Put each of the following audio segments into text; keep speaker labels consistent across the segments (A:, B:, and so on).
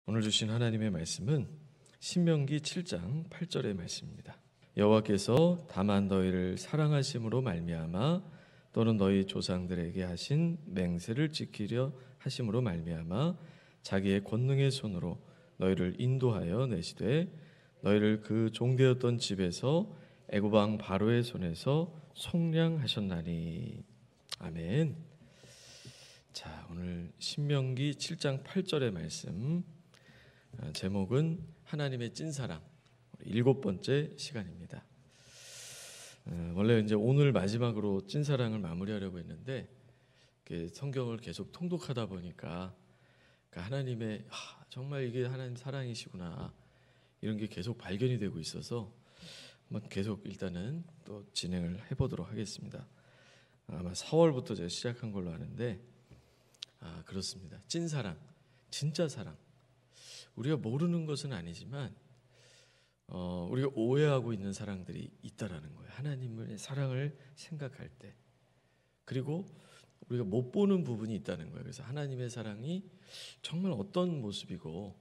A: 오늘 주신 하나님의 말씀은 신명기 7장 8절의 말씀입니다. 여호와께서 다만 너희를 사랑하심으로 말미암아 또는 너희 조상들에게 하신 맹세를 지키려 하심으로 말미암아 자기의 권능의 손으로 너희를 인도하여 내시되 너희를 그 종되었던 집에서 애굽 왕 바로의 손에서 속량하셨나니. 아멘. 자, 오늘 신명기 7장 8절의 말씀, 제목은 하나님의 찐사랑, 7번째 시간입니다. 원래 이제 오늘 마지막으로 찐사랑을 마무리하려고 했는데 성경을 계속 통독하다 보니까 하나님의 정말 이게 하나님 사랑이시구나, 이런 게 계속 발견이 되고 있어서 한번 계속 일단은 또 진행을 해보도록 하겠습니다. 아마 4월부터 제가 시작한 걸로 아는데 그렇습니다. 찐사랑, 진짜 사랑. 우리가 모르는 것은 아니지만 우리가 오해하고 있는 사랑들이 있다라는 거예요. 하나님의 사랑을 생각할 때. 그리고 우리가 못 보는 부분이 있다는 거예요. 그래서 하나님의 사랑이 정말 어떤 모습이고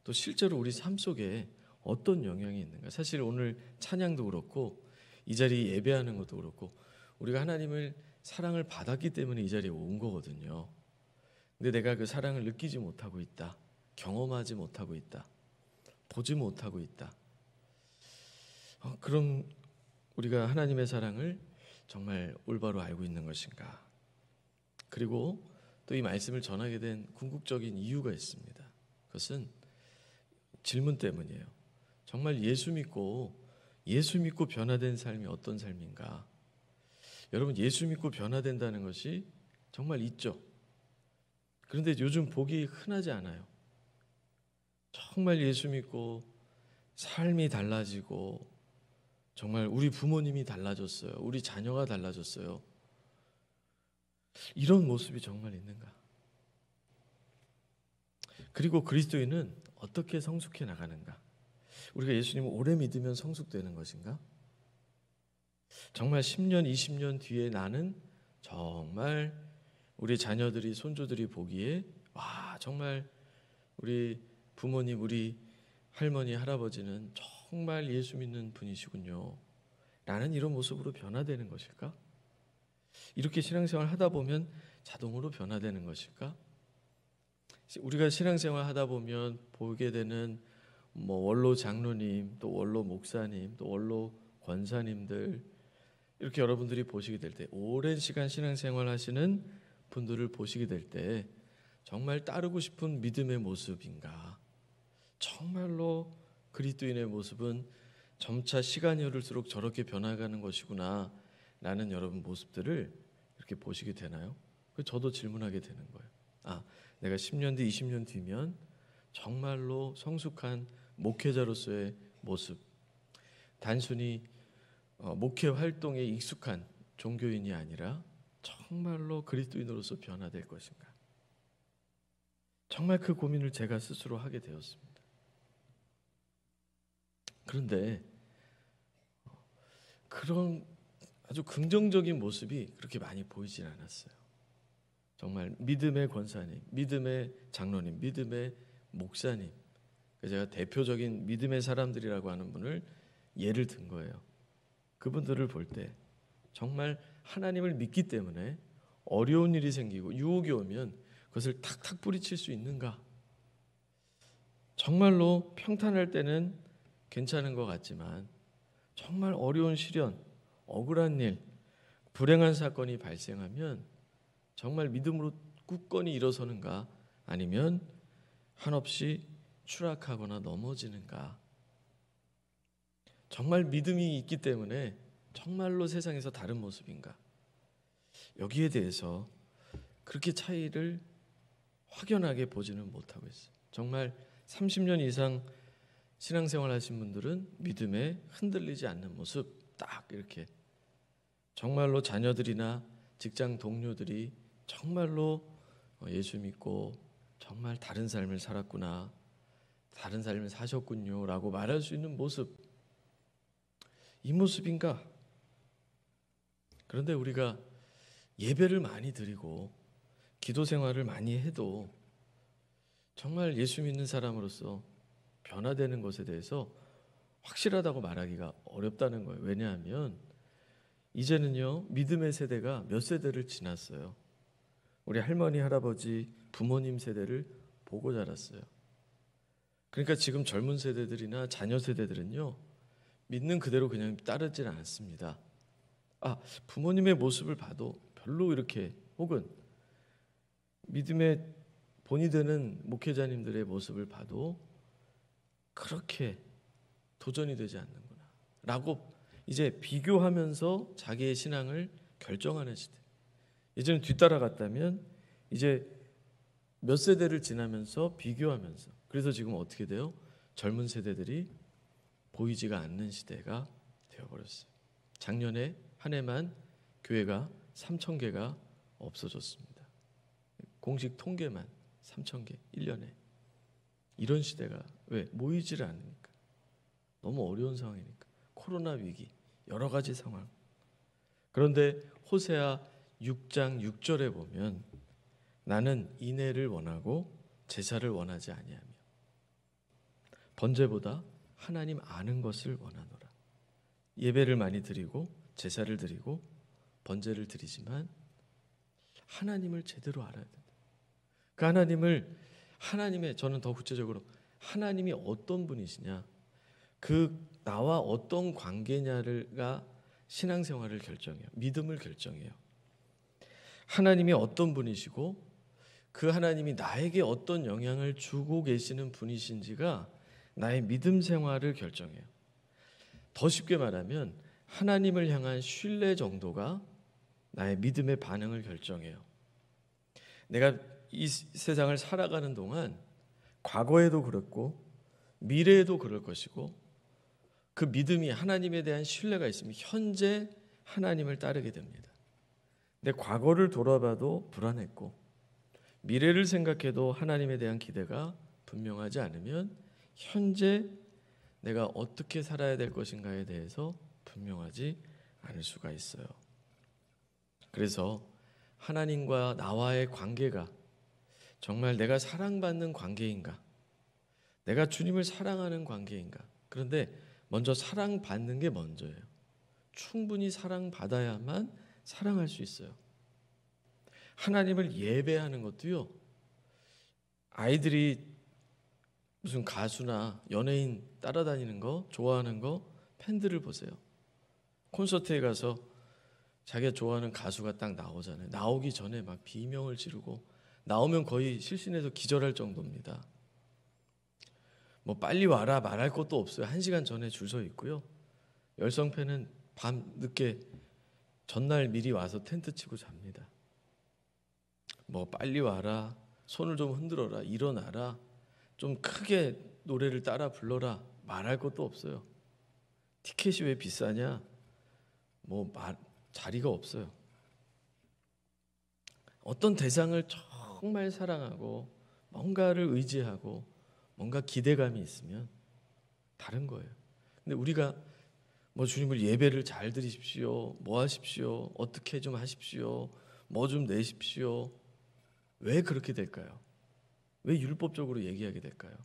A: 또 실제로 우리 삶 속에 어떤 영향이 있는가. 사실 오늘 찬양도 그렇고 이 자리에 예배하는 것도 그렇고 우리가 하나님을 사랑을 받았기 때문에 이 자리에 온 거거든요. 근데 내가 그 사랑을 느끼지 못하고 있다, 경험하지 못하고 있다, 보지 못하고 있다. 그럼 우리가 하나님의 사랑을 정말 올바로 알고 있는 것인가? 그리고 또 이 말씀을 전하게 된 궁극적인 이유가 있습니다. 그것은 질문 때문이에요. 정말 예수 믿고 변화된 삶이 어떤 삶인가? 여러분, 예수 믿고 변화된다는 것이 정말 있죠. 그런데 요즘 보기 흔하지 않아요. 정말 예수 믿고 삶이 달라지고 정말 우리 부모님이 달라졌어요. 우리 자녀가 달라졌어요. 이런 모습이 정말 있는가? 그리고 그리스도인은 어떻게 성숙해 나가는가? 우리가 예수님을 오래 믿으면 성숙되는 것인가? 정말 10년, 20년 뒤에 나는 정말 우리 자녀들이, 손주들이 보기에 정말 우리 부모님, 우리 할머니, 할아버지는 정말 예수 믿는 분이시군요, 라는 이런 모습으로 변화되는 것일까? 이렇게 신앙생활 하다 보면 자동으로 변화되는 것일까? 우리가 신앙생활 하다 보면 보게 되는 원로 장로님, 또 원로 목사님, 또 원로 권사님들, 이렇게 여러분들이 보시게 될 때, 오랜 시간 신앙생활 하시는 분들을 보시게 될 때 정말 따르고 싶은 믿음의 모습인가? 정말로 그리스도인의 모습은 점차 시간이 흐를수록 저렇게 변화가는 것이구나 라는 여러분 모습들을 이렇게 보시게 되나요? 저도 질문하게 되는 거예요. 내가 10년 뒤, 20년 뒤면 정말로 성숙한 목회자로서의 모습, 단순히 목회 활동에 익숙한 종교인이 아니라 정말로 그리스도인으로서 변화될 것인가? 정말 그 고민을 제가 스스로 하게 되었습니다. 그런데 그런 아주 긍정적인 모습이 그렇게 많이 보이진 않았어요. 정말 믿음의 권사님, 믿음의 장로님, 믿음의 목사님, 제가 대표적인 믿음의 사람들이라고 하는 분을 예를 든 거예요. 그분들을 볼 때 정말 하나님을 믿기 때문에 어려운 일이 생기고 유혹이 오면 그것을 탁탁 뿌리칠 수 있는가? 정말로 평탄할 때는 괜찮은 것 같지만 정말 어려운 시련, 억울한 일, 불행한 사건이 발생하면 정말 믿음으로 굳건히 일어서는가? 아니면 한없이 추락하거나 넘어지는가? 정말 믿음이 있기 때문에 정말로 세상에서 다른 모습인가? 여기에 대해서 그렇게 차이를 확연하게 보지는 못하고 있어요. 정말 30년 이상 신앙생활 하신 분들은 믿음에 흔들리지 않는 모습, 딱 이렇게 정말로 자녀들이나 직장 동료들이 정말로 예수 믿고 정말 다른 삶을 살았구나, 다른 삶을 사셨군요 라고 말할 수 있는 모습, 이 모습인가? 그런데 우리가 예배를 많이 드리고 기도 생활을 많이 해도 정말 예수 믿는 사람으로서 변화되는 것에 대해서 확실하다고 말하기가 어렵다는 거예요. 왜냐하면 이제는요, 믿음의 세대가 몇 세대를 지났어요. 우리 할머니, 할아버지, 부모님 세대를 보고 자랐어요. 그러니까 지금 젊은 세대들이나 자녀 세대들은요, 믿는 그대로 그냥 따르질 않습니다. 부모님의 모습을 봐도 별로 이렇게, 혹은 믿음의 본이 되는 목회자님들의 모습을 봐도 그렇게 도전이 되지 않는구나 라고 이제 비교하면서 자기의 신앙을 결정하는 시대. 예전에 뒤따라갔다면 이제 몇 세대를 지나면서 비교하면서, 그래서 지금 어떻게 돼요? 젊은 세대들이 보이지가 않는 시대가 되어버렸어요. 작년에 한 해만 교회가 3,000개가 없어졌습니다. 공식 통계만 3,000개 1년에. 이런 시대가 왜? 모이지를 않으니까. 너무 어려운 상황이니까. 코로나 위기, 여러 가지 상황. 그런데 호세아 6장 6절에 보면 나는 인애를 원하고 제사를 원하지 아니하며 번제보다 하나님 아는 것을 원하노라. 예배를 많이 드리고 제사를 드리고 번제를 드리지만 하나님을 제대로 알아야 된다. 그 하나님의 저는 더 구체적으로 하나님이 어떤 분이시냐, 그 나와 어떤 관계냐가 신앙생활을 결정해요. 믿음을 결정해요. 하나님이 어떤 분이시고 그 하나님이 나에게 어떤 영향을 주고 계시는 분이신지가 나의 믿음 생활을 결정해요. 더 쉽게 말하면 하나님을 향한 신뢰 정도가 나의 믿음의 반응을 결정해요. 내가 이 세상을 살아가는 동안 과거에도 그렇고 미래에도 그럴 것이고 그 믿음이 하나님에 대한 신뢰가 있으면 현재 하나님을 따르게 됩니다. 내 과거를 돌아봐도 불안했고 미래를 생각해도 하나님에 대한 기대가 분명하지 않으면 현재 내가 어떻게 살아야 될 것인가에 대해서 분명하지 않을 수가 있어요. 그래서 하나님과 나와의 관계가 정말 내가 사랑받는 관계인가? 내가 주님을 사랑하는 관계인가? 그런데 먼저 사랑받는 게 먼저예요. 충분히 사랑받아야만 사랑할 수 있어요. 하나님을 예배하는 것도요, 아이들이 무슨 가수나 연예인 따라다니는 거, 좋아하는 거, 팬들을 보세요. 콘서트에 가서 자기가 좋아하는 가수가 딱 나오잖아요. 나오기 전에 막 비명을 지르고 나오면 거의 실신해서 기절할 정도입니다. 뭐 빨리 와라 말할 것도 없어요. 1시간 전에 줄 서 있고요. 열성팬은 밤 늦게 전날 미리 와서 텐트 치고 잡니다. 뭐 빨리 와라, 손을 좀 흔들어라, 일어나라, 좀 크게 노래를 따라 불러라 말할 것도 없어요. 티켓이 왜 비싸냐? 자리가 없어요. 어떤 대상을 정말 사랑하고 뭔가를 의지하고 뭔가 기대감이 있으면 다른 거예요. 근데 우리가 뭐 주님을 예배를 잘 드리십시오, 뭐 하십시오, 어떻게 좀 하십시오, 뭐 좀 내십시오. 왜 그렇게 될까요? 왜 율법적으로 얘기하게 될까요?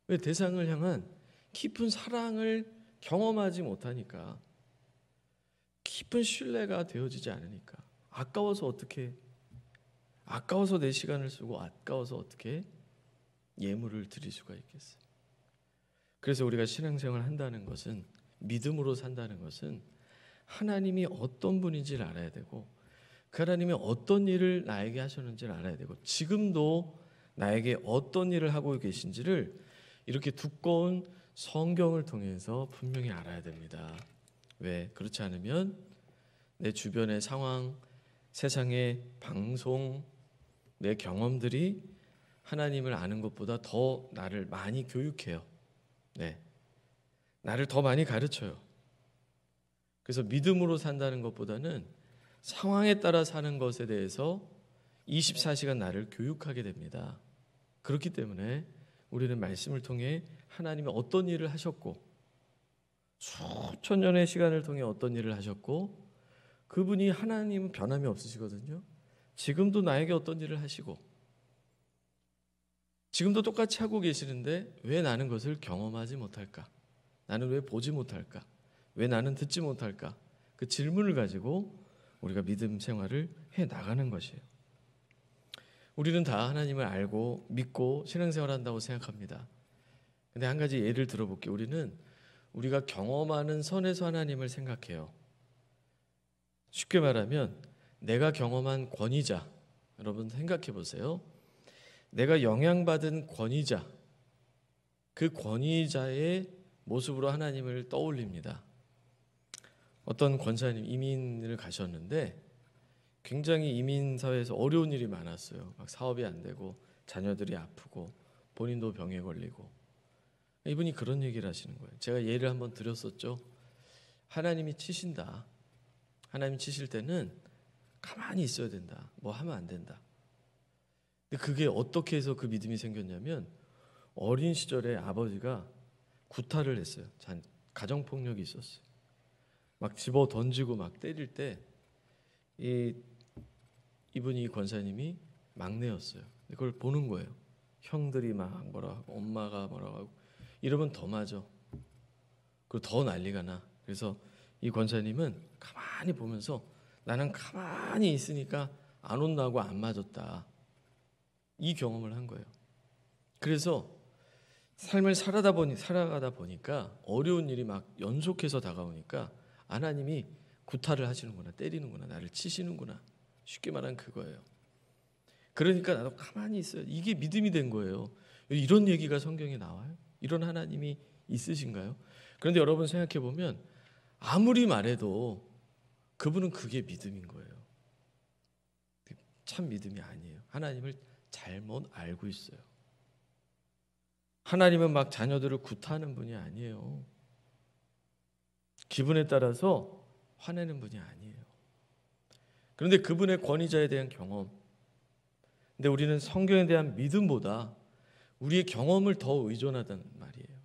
A: 왜 대상을 향한 깊은 사랑을 경험하지 못하니까, 깊은 신뢰가 되어지지 않으니까, 아까워서 내 시간을 쓰고 아까워서 어떻게 예물을 드릴 수가 있겠어요? 그래서 우리가 신앙생활을 한다는 것은, 믿음으로 산다는 것은 하나님이 어떤 분인지를 알아야 되고 그 하나님이 어떤 일을 나에게 하셨는지를 알아야 되고 지금도 나에게 어떤 일을 하고 계신지를 이렇게 두꺼운 성경을 통해서 분명히 알아야 됩니다. 왜? 그렇지 않으면 내 주변의 상황, 세상의 방송, 내 경험들이 하나님을 아는 것보다 더 나를 많이 교육해요. 네, 나를 더 많이 가르쳐요. 그래서 믿음으로 산다는 것보다는 상황에 따라 사는 것에 대해서 24시간 나를 교육하게 됩니다. 그렇기 때문에 우리는 말씀을 통해 하나님이 어떤 일을 하셨고 수천 년의 시간을 통해 어떤 일을 하셨고 그분이 하나님은 변함이 없으시거든요. 지금도 나에게 어떤 일을 하시고 지금도 똑같이 하고 계시는데 왜 나는 것을 경험하지 못할까? 나는 왜 보지 못할까? 왜 나는 듣지 못할까? 그 질문을 가지고 우리가 믿음 생활을 해 나가는 것이에요. 우리는 다 하나님을 알고 믿고 신앙생활을 한다고 생각합니다. 근데 한 가지 예를 들어볼게요. 우리가 경험하는 선에서 하나님을 생각해요. 쉽게 말하면 내가 경험한 권위자, 여러분 생각해 보세요. 내가 영향받은 권위자, 그 권위자의 모습으로 하나님을 떠올립니다. 어떤 권사님 이민을 가셨는데 굉장히 이민 사회에서 어려운 일이 많았어요. 막 사업이 안 되고 자녀들이 아프고 본인도 병에 걸리고. 이분이 그런 얘기를 하시는 거예요. 제가 예를 한번 드렸었죠. 하나님이 치신다. 하나님 치실 때는 가만히 있어야 된다. 뭐 하면 안 된다. 근데 그게 어떻게 해서 그 믿음이 생겼냐면 어린 시절에 아버지가 구타를 했어요. 가정폭력이 있었어요. 막 집어 던지고 막 때릴 때 이분이 권사님이 막내였어요. 그걸 보는 거예요. 형들이 막 뭐라 하고 엄마가 뭐라고 하고 이러면 더 맞아. 그리고 더 난리가 나. 그래서 이 권사님은 가만히 보면서 나는 가만히 있으니까 안 혼나고 안 맞았다. 이 경험을 한 거예요. 그래서 삶을 살아가다 보니까 어려운 일이 막 연속해서 다가오니까 하나님이 구타를 하시는구나, 때리는구나, 나를 치시는구나. 쉽게 말하면 그거예요. 그러니까 나도 가만히 있어요. 이게 믿음이 된 거예요. 이런 얘기가 성경에 나와요? 이런 하나님이 있으신가요? 그런데 여러분 생각해 보면 아무리 말해도 그분은 그게 믿음인 거예요. 참 믿음이 아니에요. 하나님을 잘못 알고 있어요. 하나님은 막 자녀들을 구타하는 분이 아니에요. 기분에 따라서 화내는 분이 아니에요. 그런데 그분의 권위자에 대한 경험. 근데 우리는 성경에 대한 믿음보다 우리의 경험을 더 의존하다는 말이에요.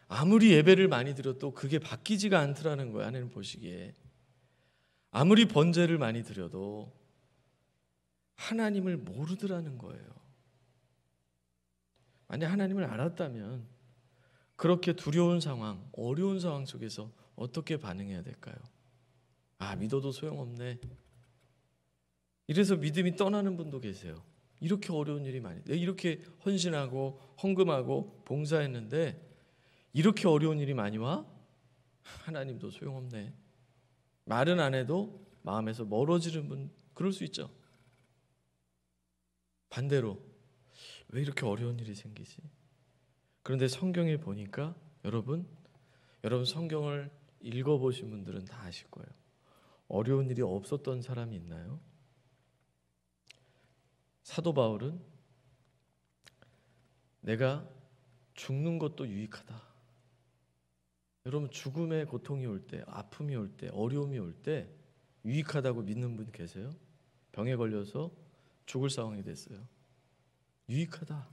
A: 아무리 예배를 많이 드려도 그게 바뀌지가 않더라는 거예요. 하나님 보시기에. 아무리 번제를 많이 드려도 하나님을 모르더라는 거예요. 만약 하나님을 알았다면 그렇게 두려운 상황, 어려운 상황 속에서 어떻게 반응해야 될까요? 아, 믿어도 소용없네. 이래서 믿음이 떠나는 분도 계세요. 이렇게 어려운 일이 많이, 내가 이렇게 헌신하고 헌금하고 봉사했는데 이렇게 어려운 일이 많이 와? 하나님도 소용없네. 말은 안 해도 마음에서 멀어지는 분, 그럴 수 있죠. 반대로 왜 이렇게 어려운 일이 생기지? 그런데 성경에 보니까 여러분 성경을 읽어보신 분들은 다 아실 거예요. 어려운 일이 없었던 사람이 있나요? 사도 바울은 내가 죽는 것도 유익하다. 여러분 죽음의 고통이 올 때, 아픔이 올 때, 어려움이 올 때 유익하다고 믿는 분 계세요? 병에 걸려서 죽을 상황이 됐어요. 유익하다.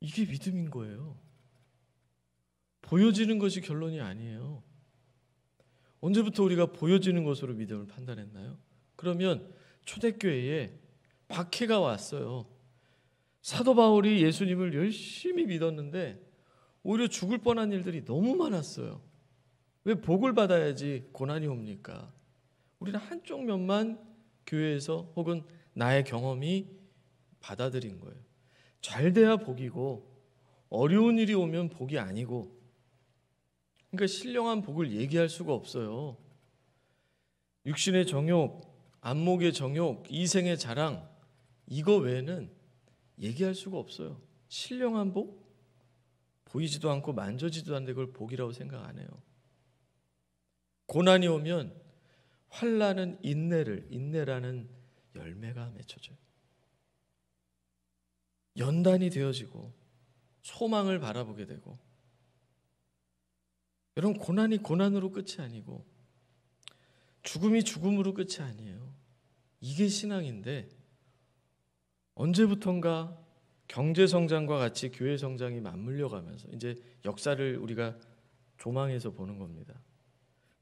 A: 이게 믿음인 거예요. 보여지는 것이 결론이 아니에요. 언제부터 우리가 보여지는 것으로 믿음을 판단했나요? 그러면 초대교회에 박해가 왔어요. 사도 바울이 예수님을 열심히 믿었는데 오히려 죽을 뻔한 일들이 너무 많았어요. 왜 복을 받아야지 고난이 옵니까? 우리는 한쪽 면만 교회에서 혹은 나의 경험이 받아들인 거예요. 잘 돼야 복이고 어려운 일이 오면 복이 아니고, 그러니까 신령한 복을 얘기할 수가 없어요. 육신의 정욕, 안목의 정욕, 이생의 자랑, 이거 외에는 얘기할 수가 없어요. 신령한 복? 보이지도 않고 만져지도 않는데 그걸 복이라고 생각 안 해요. 고난이 오면 환난은 인내라는 열매가 맺혀져요. 연단이 되어지고 소망을 바라보게 되고, 여러분 고난이 고난으로 끝이 아니고 죽음이 죽음으로 끝이 아니에요. 이게 신앙인데 언제부턴가 경제 성장과 같이 교회 성장이 맞물려 가면서 이제 역사를 우리가 조망해서 보는 겁니다.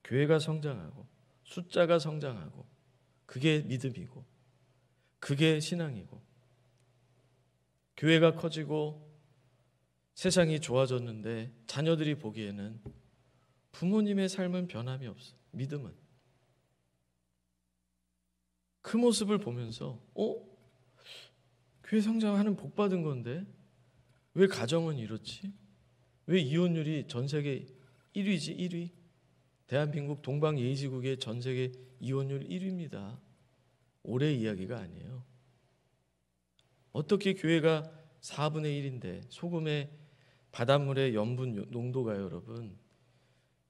A: 교회가 성장하고 숫자가 성장하고 그게 믿음이고 그게 신앙이고, 교회가 커지고 세상이 좋아졌는데 자녀들이 보기에는 부모님의 삶은 변함이 없어. 믿음은. 그 모습을 보면서 교회 성장하는 복 받은 건데 왜 가정은 이렇지? 왜 이혼율이 전 세계 1위지? 1위. 대한민국 동방예의지국의 전 세계 이혼율 1위입니다. 올해 이야기가 아니에요. 어떻게 교회가 4분의 1인데 소금의 바닷물의 염분 농도가 여러분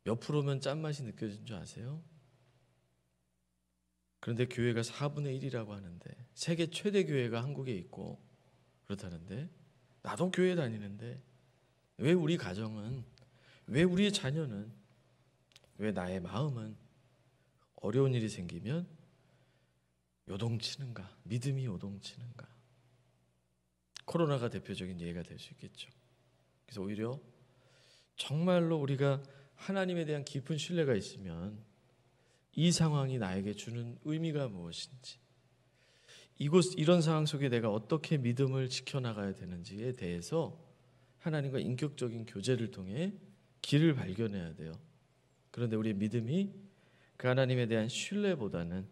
A: 몇 프로면 짠맛이 느껴진 줄 아세요? 그런데 교회가 4분의 1이라고 하는데 세계 최대 교회가 한국에 있고 그렇다는데 나도 교회 다니는데 왜 우리 가정은, 왜 우리의 자녀는, 왜 나의 마음은 어려운 일이 생기면 요동치는가? 믿음이 요동치는가? 코로나가 대표적인 예가 될 수 있겠죠. 그래서 오히려 정말로 우리가 하나님에 대한 깊은 신뢰가 있으면 이 상황이 나에게 주는 의미가 무엇인지, 이런 상황 속에 내가 어떻게 믿음을 지켜나가야 되는지에 대해서 하나님과 인격적인 교제를 통해 길을 발견해야 돼요. 그런데 우리의 믿음이 그 하나님에 대한 신뢰보다는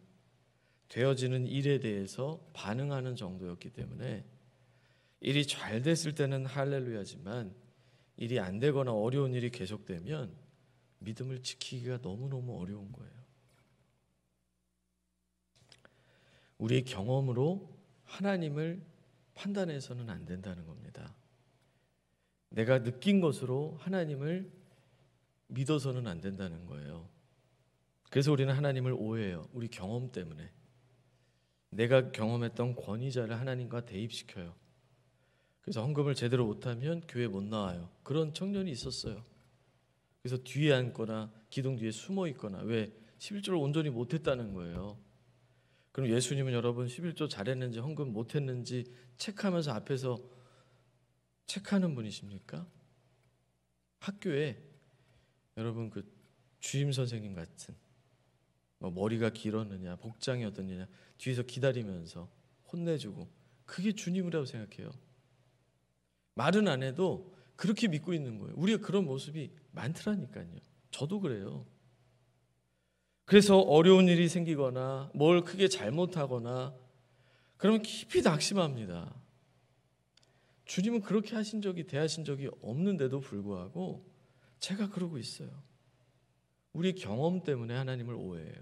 A: 되어지는 일에 대해서 반응하는 정도였기 때문에 일이 잘 됐을 때는 할렐루야지만 일이 안 되거나 어려운 일이 계속되면 믿음을 지키기가 너무너무 어려운 거예요. 우리의 경험으로 하나님을 판단해서는 안 된다는 겁니다. 내가 느낀 것으로 하나님을 믿어서는 안 된다는 거예요. 그래서 우리는 하나님을 오해해요. 우리 경험 때문에. 내가 경험했던 권위자를 하나님과 대입시켜요. 그래서 헌금을 제대로 못하면 교회 못 나와요. 그런 청년이 있었어요. 그래서 뒤에 앉거나 기둥 뒤에 숨어 있거나, 왜? 11조를 온전히 못했다는 거예요. 그럼 예수님은 여러분 11조 잘했는지 헌금 못했는지 체크하면서 앞에서 체크하는 분이십니까? 학교에 여러분 그 주임 선생님 같은 머리가 길었느냐 복장이 어떻느냐 뒤에서 기다리면서 혼내주고, 그게 주님이라고 생각해요. 말은 안 해도 그렇게 믿고 있는 거예요. 우리가 그런 모습이 많더라니까요. 저도 그래요. 그래서 어려운 일이 생기거나 뭘 크게 잘못하거나 그러면 깊이 낙심합니다. 주님은 그렇게 대하신 적이 없는데도 불구하고 제가 그러고 있어요. 우리 경험 때문에 하나님을 오해해요.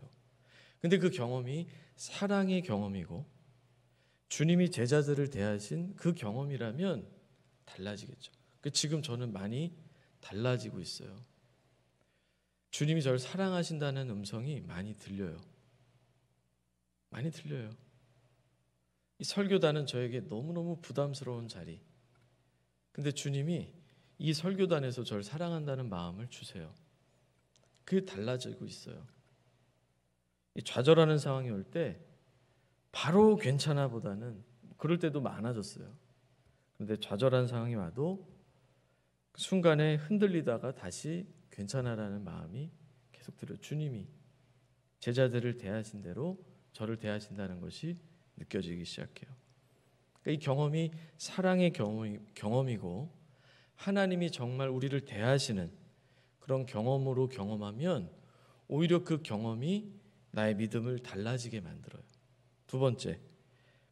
A: 근데 그 경험이 사랑의 경험이고 주님이 제자들을 대하신 그 경험이라면 달라지겠죠. 지금 저는 많이 달라지고 있어요. 주님이 저를 사랑하신다는 음성이 많이 들려요. 많이 들려요. 이 설교단은 저에게 너무너무 부담스러운 자리. 근데 주님이 이 설교단에서 저를 사랑한다는 마음을 주세요. 그게 달라지고 있어요. 좌절하는 상황이 올 때 바로 괜찮아 보다는 그럴 때도 많아졌어요. 그런데 좌절한 상황이 와도 그 순간에 흔들리다가 다시 괜찮아라는 마음이 계속 들어요. 주님이 제자들을 대하신 대로 저를 대하신다는 것이 느껴지기 시작해요. 그러니까 이 경험이 사랑의 경험이고 하나님이 정말 우리를 대하시는 그런 경험으로 경험하면 오히려 그 경험이 나의 믿음을 달라지게 만들어요. 두 번째,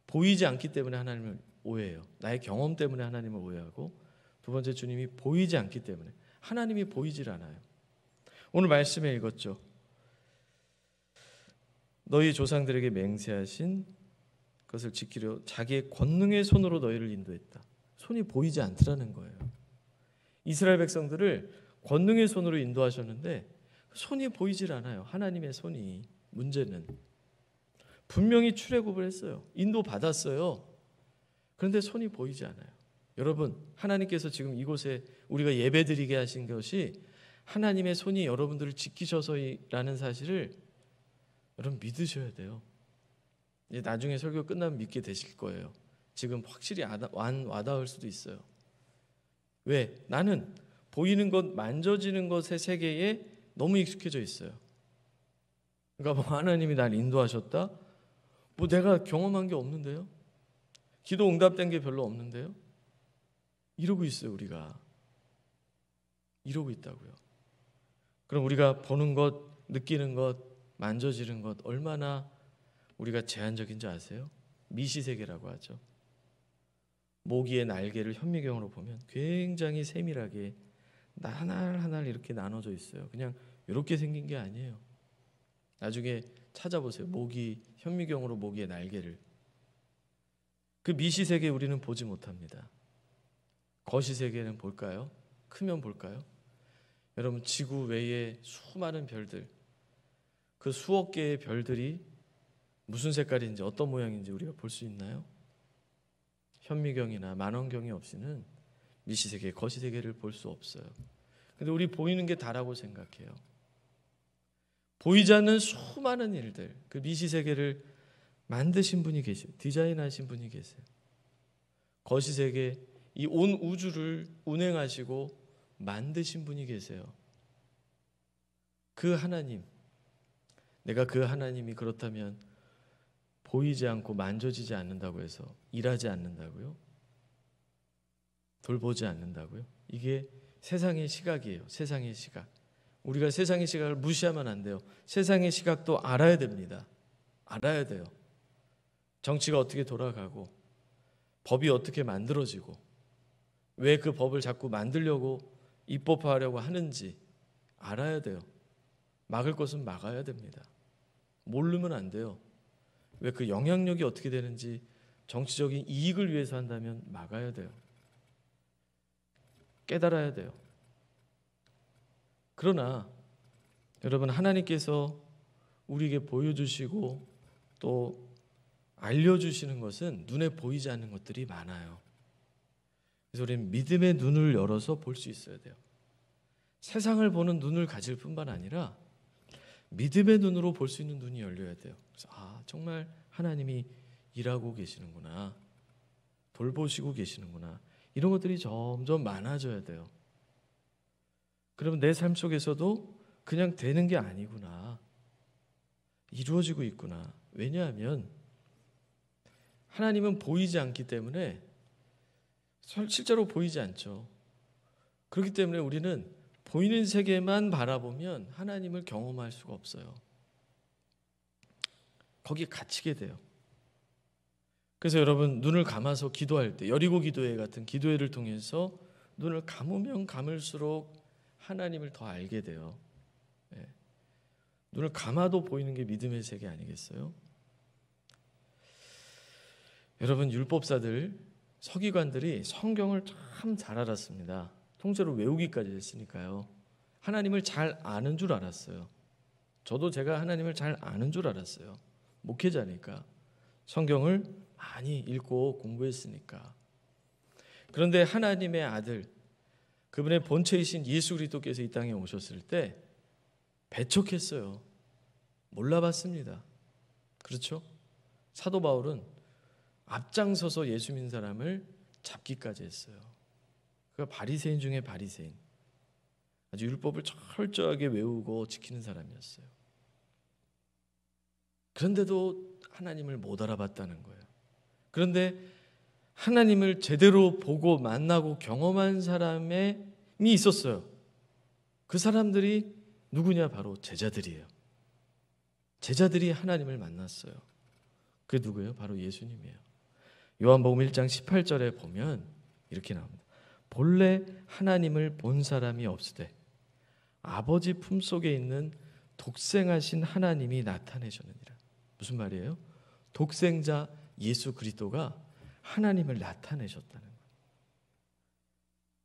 A: 보이지 않기 때문에 하나님을 오해해요. 나의 경험 때문에 하나님을 오해하고, 두 번째, 주님이 보이지 않기 때문에. 하나님이 보이질 않아요. 오늘 말씀에 읽었죠. 너희 조상들에게 맹세하신 것을 지키려 자기의 권능의 손으로 너희를 인도했다. 손이 보이지 않더라는 거예요. 이스라엘 백성들을 권능의 손으로 인도하셨는데 손이 보이질 않아요. 하나님의 손이. 문제는 분명히 출애굽을 했어요. 인도 받았어요. 그런데 손이 보이지 않아요. 여러분, 하나님께서 지금 이곳에 우리가 예배드리게 하신 것이 하나님의 손이 여러분들을 지키셔서라는 사실을 여러분 믿으셔야 돼요. 이제 나중에 설교 끝나면 믿게 되실 거예요. 지금 확실히 와닿을 수도 있어요. 왜? 나는 보이는 것, 만져지는 것의 세계에 너무 익숙해져 있어요. 그러니까 뭐 하나님이 날 인도하셨다? 뭐 내가 경험한 게 없는데요? 기도 응답된 게 별로 없는데요? 이러고 있어요. 우리가 이러고 있다고요. 그럼 우리가 보는 것, 느끼는 것, 만져지는 것 얼마나 우리가 제한적인 줄 아세요? 미시세계라고 하죠. 모기의 날개를 현미경으로 보면 굉장히 세밀하게 하나하나 이렇게 나눠져 있어요. 그냥 이렇게 생긴 게 아니에요. 나중에 찾아보세요. 현미경으로 모기의 날개를. 그 미시세계 우리는 보지 못합니다. 거시세계는 볼까요? 크면 볼까요? 여러분, 지구 외에 수많은 별들, 그 수억 개의 별들이 무슨 색깔인지 어떤 모양인지 우리가 볼 수 있나요? 현미경이나 만원경이 없이는 미시세계, 거시세계를 볼 수 없어요. 근데 우리 보이는 게 다라고 생각해요. 보이지 않는 수많은 일들, 그 미시세계를 만드신 분이 계세요. 디자인하신 분이 계세요. 거시세계, 이 온 우주를 운행하시고 만드신 분이 계세요. 그 하나님, 내가 그 하나님이 그렇다면 보이지 않고 만져지지 않는다고 해서 일하지 않는다고요? 돌보지 않는다고요? 이게 세상의 시각이에요. 세상의 시각. 우리가 세상의 시각을 무시하면 안 돼요. 세상의 시각도 알아야 됩니다. 알아야 돼요. 정치가 어떻게 돌아가고 법이 어떻게 만들어지고 왜 그 법을 자꾸 만들려고 입법화하려고 하는지 알아야 돼요. 막을 것은 막아야 됩니다. 모르면 안 돼요. 왜 그 영향력이 어떻게 되는지 정치적인 이익을 위해서 한다면 막아야 돼요. 깨달아야 돼요. 그러나 여러분, 하나님께서 우리에게 보여주시고 또 알려주시는 것은 눈에 보이지 않는 것들이 많아요. 그래서 우리는 믿음의 눈을 열어서 볼 수 있어야 돼요. 세상을 보는 눈을 가질 뿐만 아니라 믿음의 눈으로 볼 수 있는 눈이 열려야 돼요. 그래서 정말 하나님이 일하고 계시는구나, 돌보시고 계시는구나, 이런 것들이 점점 많아져야 돼요. 그러면 내 삶 속에서도 그냥 되는 게 아니구나, 이루어지고 있구나. 왜냐하면 하나님은 보이지 않기 때문에, 실제로 보이지 않죠. 그렇기 때문에 우리는 보이는 세계만 바라보면 하나님을 경험할 수가 없어요. 거기에 갇히게 돼요. 그래서 여러분, 눈을 감아서 기도할 때, 여리고 기도회 같은 기도회를 통해서 눈을 감으면 감을수록 하나님을 더 알게 돼요. 눈을 감아도 보이는 게 믿음의 세계 아니겠어요? 여러분, 율법사들, 서기관들이 성경을 참 잘 알았습니다. 통째로 외우기까지 했으니까요. 하나님을 잘 아는 줄 알았어요. 저도 제가 하나님을 잘 아는 줄 알았어요. 목회자니까. 성경을 많이 읽고 공부했으니까. 그런데 하나님의 아들, 그분의 본체이신 예수 그리스도께서 이 땅에 오셨을 때 배척했어요. 몰라봤습니다. 그렇죠? 사도 바울은 앞장서서 예수 믿는 사람을 잡기까지 했어요. 그가 바리새인 중에 바리새인, 아주 율법을 철저하게 외우고 지키는 사람이었어요. 그런데도 하나님을 못 알아봤다는 거예요. 그런데 하나님을 제대로 보고 만나고 경험한 사람이 있었어요. 그 사람들이 누구냐? 바로 제자들이에요. 제자들이 하나님을 만났어요. 그게 누구예요? 바로 예수님이에요. 요한복음 1장 18절에 보면 이렇게 나옵니다. 본래 하나님을 본 사람이 없으되 아버지 품속에 있는 독생하신 하나님이 나타내셨느니라. 무슨 말이에요? 독생자 예수 그리스도가 하나님을 나타내셨다는 거예요.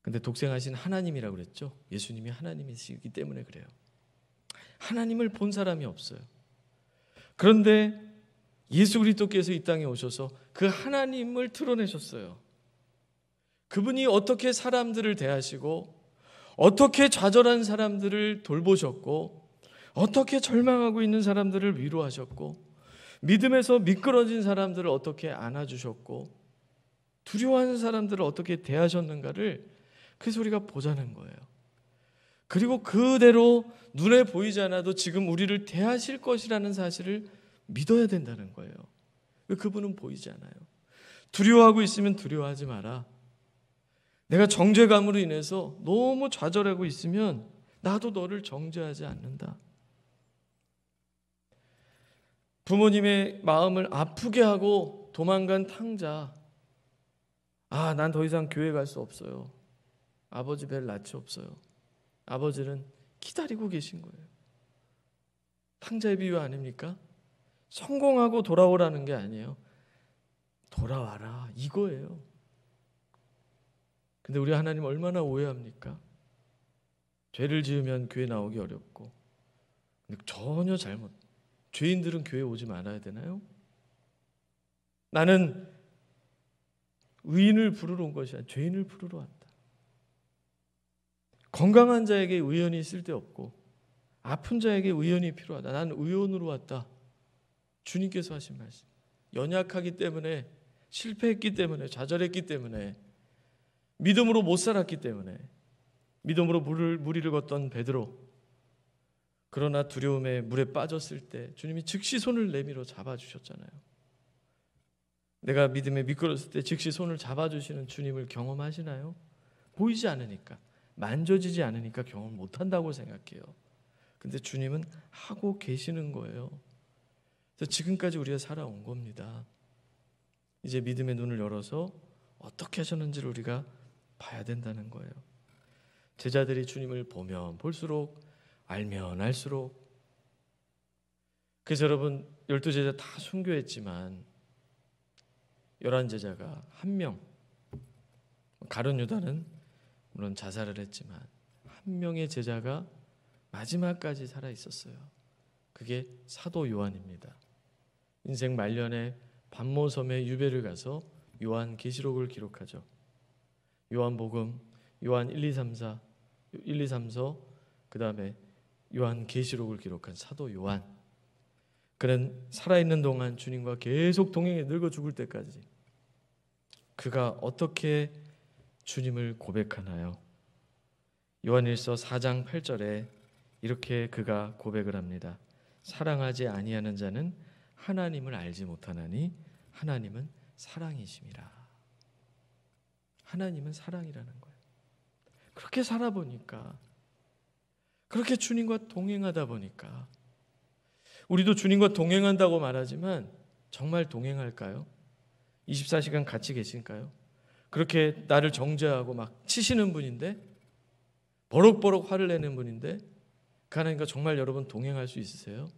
A: 근데 독생하신 하나님이라고 그랬죠? 예수님이 하나님이시기 때문에 그래요. 하나님을 본 사람이 없어요. 그런데 예수 그리스도께서 이 땅에 오셔서 그 하나님을 드러내셨어요. 그분이 어떻게 사람들을 대하시고 어떻게 좌절한 사람들을 돌보셨고 어떻게 절망하고 있는 사람들을 위로하셨고 믿음에서 미끄러진 사람들을 어떻게 안아주셨고 두려워하는 사람들을 어떻게 대하셨는가를 그래서 우리가 보자는 거예요. 그리고 그대로 눈에 보이지 않아도 지금 우리를 대하실 것이라는 사실을 믿어야 된다는 거예요. 그분은 보이지 않아요. 두려워하고 있으면 두려워하지 마라. 내가 정죄감으로 인해서 너무 좌절하고 있으면 나도 너를 정죄하지 않는다. 부모님의 마음을 아프게 하고 도망간 탕자. 난 더 이상 교회 갈 수 없어요. 아버지 뵐 낯이 없어요. 아버지는 기다리고 계신 거예요. 탕자의 비유 아닙니까? 성공하고 돌아오라는 게 아니에요. 돌아와라 이거예요. 근데 우리 하나님 얼마나 오해합니까? 죄를 지으면 교회 나오기 어렵고, 근데 전혀 잘못. 죄인들은 교회 오지 말아야 되나요? 나는 의인을 부르러 온 것이 아니라 죄인을 부르러 왔다. 건강한 자에게 의원이 쓸데없고 아픈 자에게 의원이 필요하다. 나는 의원으로 왔다. 주님께서 하신 말씀. 연약하기 때문에, 실패했기 때문에, 좌절했기 때문에, 믿음으로 못 살았기 때문에, 믿음으로 무리를 걷던 베드로, 그러나 두려움에 물에 빠졌을 때 주님이 즉시 손을 내밀어 잡아주셨잖아요. 내가 믿음에 미끄러졌을 때 즉시 손을 잡아주시는 주님을 경험하시나요? 보이지 않으니까, 만져지지 않으니까 경험 못한다고 생각해요. 근데 주님은 하고 계시는 거예요. 그래서 지금까지 우리가 살아온 겁니다. 이제 믿음의 눈을 열어서 어떻게 하셨는지를 우리가 봐야 된다는 거예요. 제자들이 주님을 보면 볼수록, 알면 알수록. 그래서 여러분 12제자 다 순교했지만 11제자가 한 명, 가룟 유다는 물론 자살을 했지만 한 명의 제자가 마지막까지 살아 있었어요. 그게 사도 요한입니다. 인생 말년에 반모섬에 유배를 가서 요한계시록을 기록하죠. 요한복음, 요한 1, 2, 3, 4, 1, 2, 3, 서, 그 다음에 요한계시록을 기록한 사도 요한. 그는 살아있는 동안 주님과 계속 동행해 늙어 죽을 때까지 그가 어떻게 주님을 고백하나요? 요한일서 4장 8절에 이렇게 그가 고백을 합니다. 사랑하지 아니하는 자는 하나님을 알지 못하나니 하나님은 사랑이심이라. 하나님은 사랑이라는 거예요. 그렇게 살아보니까, 그렇게 주님과 동행하다 보니까, 우리도 주님과 동행한다고 말하지만 정말 동행할까요? 24시간 같이 계실까요? 그렇게 나를 정죄하고 막 치시는 분인데, 버럭버럭 화를 내는 분인데, 그 하나님과 정말 여러분 동행할 수 있으세요?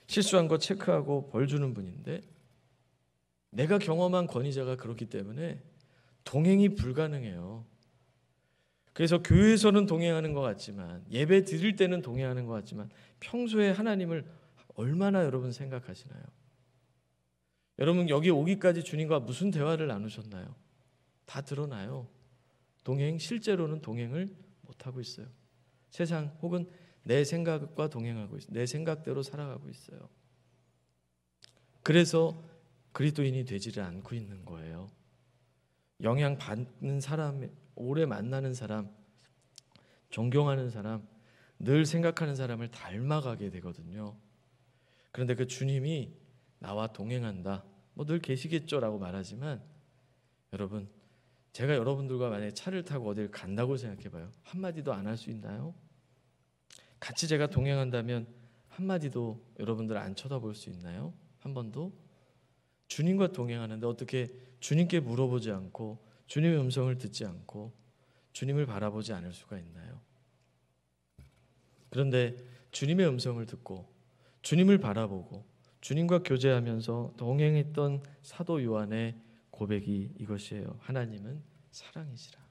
A: 실수한 거 체크하고 벌 주는 분인데, 내가 경험한 권위자가 그렇기 때문에 동행이 불가능해요. 그래서 교회에서는 동행하는 것 같지만, 예배 드릴 때는 동행하는 것 같지만, 평소에 하나님을 얼마나 여러분 생각하시나요? 여러분 여기 오기까지 주님과 무슨 대화를 나누셨나요? 다 드러나요. 동행, 실제로는 동행을 못하고 있어요. 세상 혹은 내 생각과 동행하고 있어요. 내 생각대로 살아가고 있어요. 그래서 그리스도인이 되지를 않고 있는 거예요. 영향받는 사람, 오래 만나는 사람, 존경하는 사람, 늘 생각하는 사람을 닮아가게 되거든요. 그런데 그 주님이 나와 동행한다, 뭐 늘 계시겠죠라고 말하지만, 여러분 제가 여러분들과 만약에 차를 타고 어딜 간다고 생각해봐요. 한마디도 안 할 수 있나요? 같이 제가 동행한다면 한마디도 여러분들 안 쳐다볼 수 있나요? 한 번도? 주님과 동행하는데 어떻게 주님께 물어보지 않고 주님의 음성을 듣지 않고 주님을 바라보지 않을 수가 있나요? 그런데 주님의 음성을 듣고 주님을 바라보고 주님과 교제하면서 동행했던 사도 요한의 고백이 이것이에요. 하나님은 사랑이시라.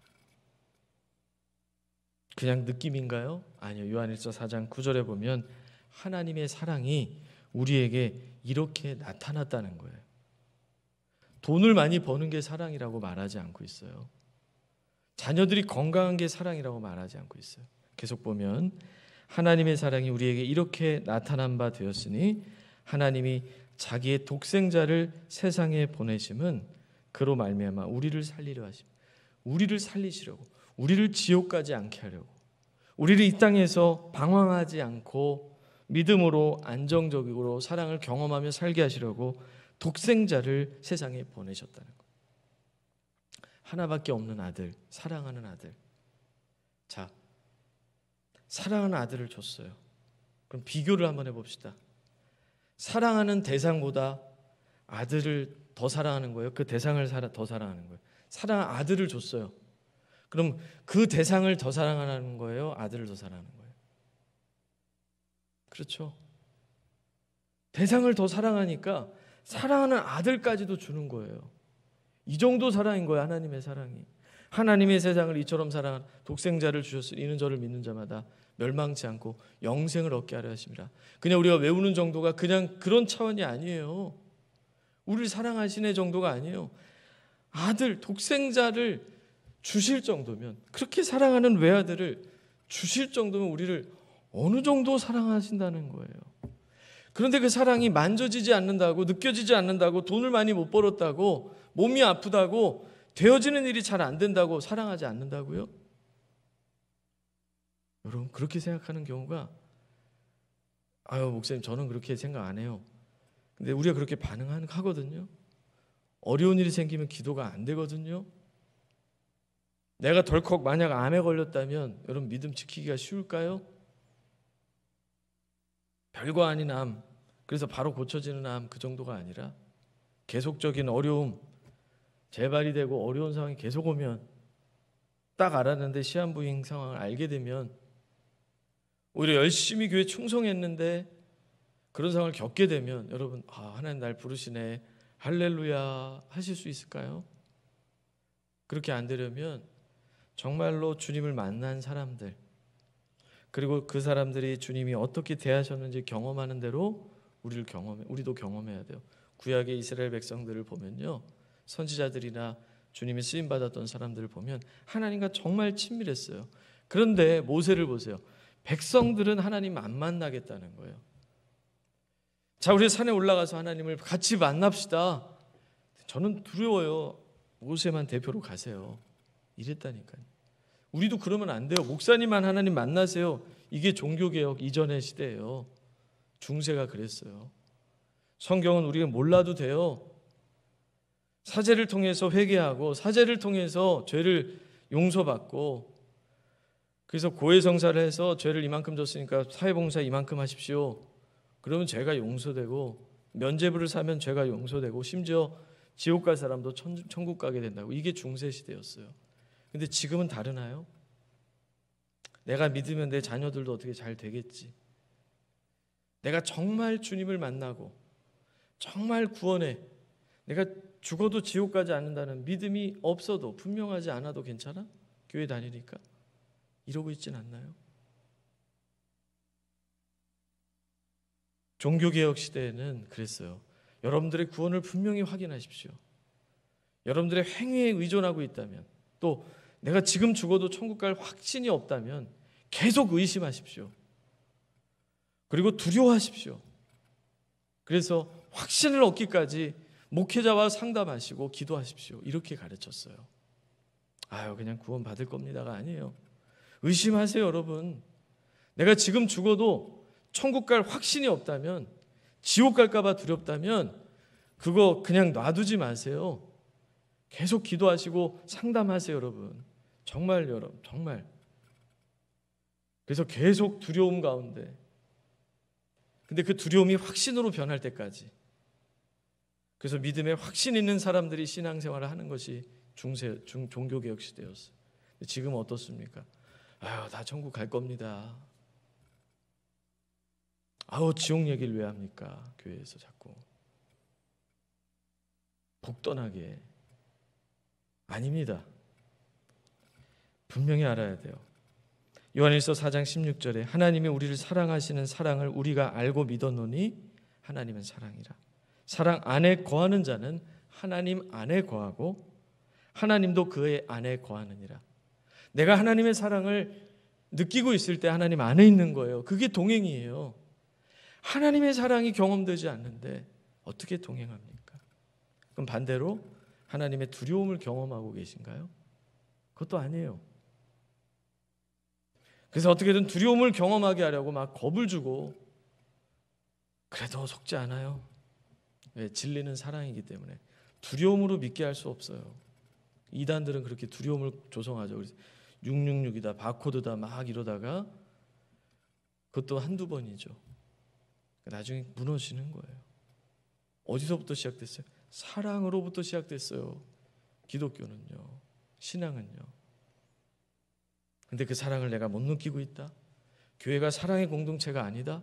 A: 그냥 느낌인가요? 아니요. 요한일서 4장 9절에 보면 하나님의 사랑이 우리에게 이렇게 나타났다는 거예요. 돈을 많이 버는 게 사랑이라고 말하지 않고 있어요. 자녀들이 건강한 게 사랑이라고 말하지 않고 있어요. 계속 보면 하나님의 사랑이 우리에게 이렇게 나타난 바 되었으니 하나님이 자기의 독생자를 세상에 보내심은 그로 말미암아 우리를 살리려 하심. 우리를 살리시려고, 우리를 지옥 가지 않게 하려고, 우리를 이 땅에서 방황하지 않고 믿음으로 안정적으로 사랑을 경험하며 살게 하시려고 독생자를 세상에 보내셨다는 것. 하나밖에 없는 아들, 사랑하는 아들. 자, 사랑하는 아들을 줬어요. 그럼 비교를 한번 해봅시다. 사랑하는 대상보다 아들을 더 사랑하는 거예요? 그 대상을 더 사랑하는 거예요? 사랑한 아들을 줬어요. 그럼 그 대상을 더 사랑하는 거예요? 아들을 더 사랑하는 거예요? 그렇죠. 대상을 더 사랑하니까 사랑하는 아들까지도 주는 거예요. 이 정도 사랑인 거예요. 하나님의 사랑이. 하나님의 세상을 이처럼 사랑한 독생자를 주셨으니 이는 저를 믿는 자마다 멸망치 않고 영생을 얻게 하려 하심이라. 그냥 우리가 외우는 정도가 그냥 그런 차원이 아니에요. 우리를 사랑하시는 정도가 아니에요. 아들, 독생자를 주실 정도면, 그렇게 사랑하는 외아들을 주실 정도면 우리를 어느 정도 사랑하신다는 거예요. 그런데 그 사랑이 만져지지 않는다고, 느껴지지 않는다고, 돈을 많이 못 벌었다고, 몸이 아프다고, 되어지는 일이 잘 안 된다고 사랑하지 않는다고요? 여러분, 그렇게 생각하는 경우가, 아유 목사님 저는 그렇게 생각 안 해요. 근데 우리가 그렇게 반응하거든요. 어려운 일이 생기면 기도가 안 되거든요. 내가 덜컥 만약 암에 걸렸다면 여러분 믿음 지키기가 쉬울까요? 별거 아닌 암, 그래서 바로 고쳐지는 암, 그 정도가 아니라 계속적인 어려움, 재발이 되고 어려운 상황이 계속 오면, 딱 알았는데 시한부인 상황을 알게 되면, 오히려 열심히 교회 충성했는데 그런 상황을 겪게 되면 여러분, 하나님 날 부르시네, 할렐루야 하실 수 있을까요? 그렇게 안 되려면 정말로 주님을 만난 사람들, 그리고 그 사람들이 주님이 어떻게 대하셨는지 경험하는 대로 우리도 경험해야 돼요. 구약의 이스라엘 백성들을 보면요, 선지자들이나 주님이 쓰임 받았던 사람들을 보면 하나님과 정말 친밀했어요. 그런데 모세를 보세요. 백성들은 하나님 안 만나겠다는 거예요. 자, 우리 산에 올라가서 하나님을 같이 만납시다. 저는 두려워요. 모세만 대표로 가세요. 이랬다니까요. 우리도 그러면 안 돼요. 목사님만 하나님 만나세요. 이게 종교개혁 이전의 시대예요. 중세가 그랬어요. 성경은 우리가 몰라도 돼요. 사제를 통해서 회개하고, 사제를 통해서 죄를 용서받고, 그래서 고해성사를 해서 죄를 이만큼 졌으니까 사회봉사 이만큼 하십시오. 그러면 죄가 용서되고, 면죄부를 사면 죄가 용서되고, 심지어 지옥 갈 사람도 천국 가게 된다고. 이게 중세 시대였어요. 근데 지금은 다르나요? 내가 믿으면 내 자녀들도 어떻게 잘 되겠지. 내가 정말 주님을 만나고 정말 구원해, 내가 죽어도 지옥 가지 않는다는 믿음이 없어도, 분명하지 않아도 괜찮아? 교회 다니니까 이러고 있진 않나요? 종교개혁 시대에는 그랬어요. 여러분들의 구원을 분명히 확인하십시오. 여러분들의 행위에 의존하고 있다면, 또 내가 지금 죽어도 천국 갈 확신이 없다면 계속 의심하십시오. 그리고 두려워하십시오. 그래서 확신을 얻기까지 목회자와 상담하시고 기도하십시오. 이렇게 가르쳤어요. 그냥 구원 받을 겁니다가 아니에요. 의심하세요, 여러분. 내가 지금 죽어도 천국 갈 확신이 없다면, 지옥 갈까 봐 두렵다면 그거 그냥 놔두지 마세요. 계속 기도하시고 상담하세요, 여러분. 정말 여러분, 정말. 그래서 계속 두려움 가운데, 근데 그 두려움이 확신으로 변할 때까지, 그래서 믿음에 확신 있는 사람들이 신앙생활을 하는 것이 종교개혁 시대였어요. 지금 어떻습니까? 다 천국 갈 겁니다. 지옥 얘기를 왜 합니까? 교회에서 자꾸. 복떠나게. 아닙니다. 분명히 알아야 돼요. 요한일서 4장 16절에 하나님이 우리를 사랑하시는 사랑을 우리가 알고 믿었노니 하나님은 사랑이라. 사랑 안에 거하는 자는 하나님 안에 거하고 하나님도 그의 안에 거하느니라. 내가 하나님의 사랑을 느끼고 있을 때 하나님 안에 있는 거예요. 그게 동행이에요. 하나님의 사랑이 경험되지 않는데 어떻게 동행합니까? 그럼 반대로 하나님의 두려움을 경험하고 계신가요? 그것도 아니에요. 그래서 어떻게든 두려움을 경험하게 하려고 막 겁을 주고, 그래도 속지 않아요. 왜? 진리는 사랑이기 때문에 두려움으로 믿게 할 수 없어요. 이단들은 그렇게 두려움을 조성하죠. 그래서 666이다, 바코드다 막 이러다가 그것도 한두 번이죠. 나중에 무너지는 거예요. 어디서부터 시작됐어요? 사랑으로부터 시작됐어요. 기독교는요, 신앙은요. 근데 그 사랑을 내가 못 느끼고 있다? 교회가 사랑의 공동체가 아니다?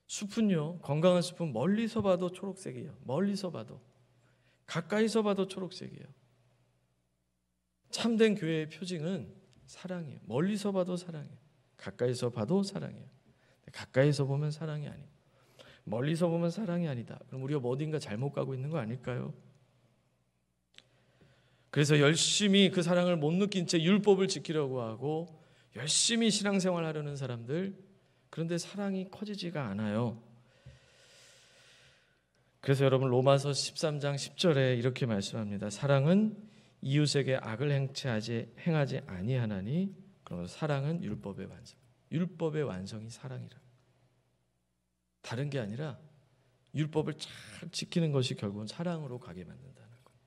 A: 숲은요, 건강한 숲은 멀리서 봐도 초록색이에요. 멀리서 봐도. 가까이서 봐도 초록색이에요. 참된 교회의 표징은 사랑이에요. 멀리서 봐도 사랑이에요. 가까이서 봐도 사랑이에요. 가까이서 보면 사랑이 아니에요. 멀리서 보면 사랑이 아니다. 그럼 우리가 어딘가 잘못 가고 있는 거 아닐까요? 그래서 열심히 그 사랑을 못 느낀 채 율법을 지키려고 하고 열심히 신앙생활 하려는 사람들, 그런데 사랑이 커지지가 않아요. 그래서 여러분 로마서 13장 10절에 이렇게 말씀합니다. 사랑은 이웃에게 악을 행하지 아니하나니, 그러면서 사랑은 율법의 완성. 율법의 완성이 사랑이라. 다른 게 아니라 율법을 잘 지키는 것이 결국은 사랑으로 가게 만든다는 거예요.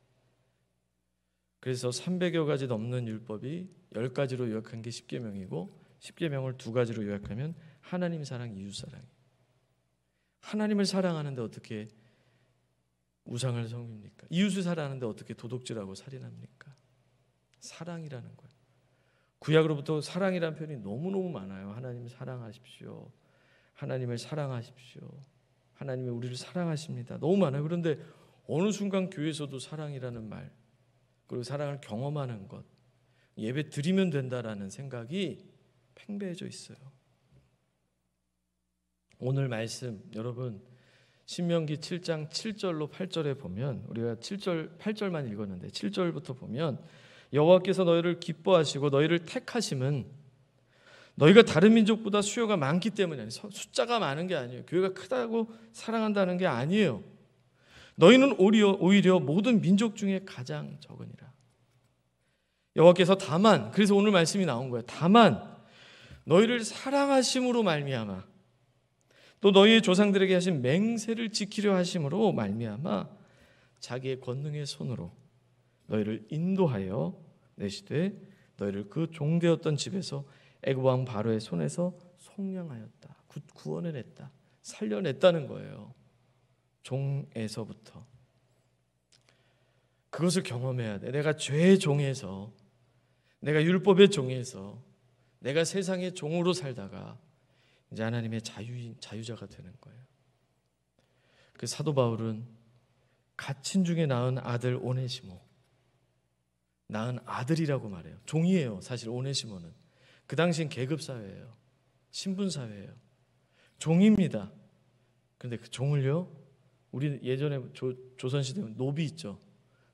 A: 그래서 300여 가지 넘는 율법이 10가지로 요약한 게 10계명이고 10계명을 2가지로 요약하면 하나님 사랑, 이웃 사랑이에요. 하나님을 사랑하는데 어떻게 우상을 섬깁니까? 이웃을 사랑하는데 어떻게 도둑질하고 살인합니까? 사랑이라는 거예요. 구약으로부터 사랑이라는 표현이 너무너무 많아요. 하나님을 사랑하십시오. 하나님을 사랑하십시오. 하나님이 우리를 사랑하십니다. 너무 많아요. 그런데 어느 순간 교회에서도 사랑이라는 말, 그리고 사랑을 경험하는 것, 예배 드리면 된다라는 생각이 팽배해져 있어요. 오늘 말씀 여러분 신명기 7장 7절로 8절에 보면, 우리가 7절 8절만 읽었는데 7절부터 보면 여호와께서 너희를 기뻐하시고 너희를 택하심은 너희가 다른 민족보다 수요가 많기 때문이 아니에요. 숫자가 많은 게 아니에요. 교회가 크다고 사랑한다는 게 아니에요. 너희는 오히려 모든 민족 중에 가장 적으니라. 여호와께서 다만, 그래서 오늘 말씀이 나온 거예요. 다만 너희를 사랑하심으로 말미암아, 또 너희의 조상들에게 하신 맹세를 지키려 하심으로 말미암아 자기의 권능의 손으로 너희를 인도하여 내시되 너희를 그 종되었던 집에서 애굽 왕 바로의 손에서 속량하였다. 구원해냈다. 살려냈다는 거예요. 종에서부터. 그것을 경험해야 돼. 내가 죄의 종에서, 내가 율법의 종에서, 내가 세상의 종으로 살다가 이제 하나님의 자유자가 되는 거예요. 그 사도 바울은 갇힌 중에 낳은 아들 오네시모, 낳은 아들이라고 말해요. 종이에요. 사실 오네시모는 그 당시엔 계급사회예요. 신분사회예요. 종입니다. 그런데 그 종을요, 우리 예전에 조선시대 노비 있죠.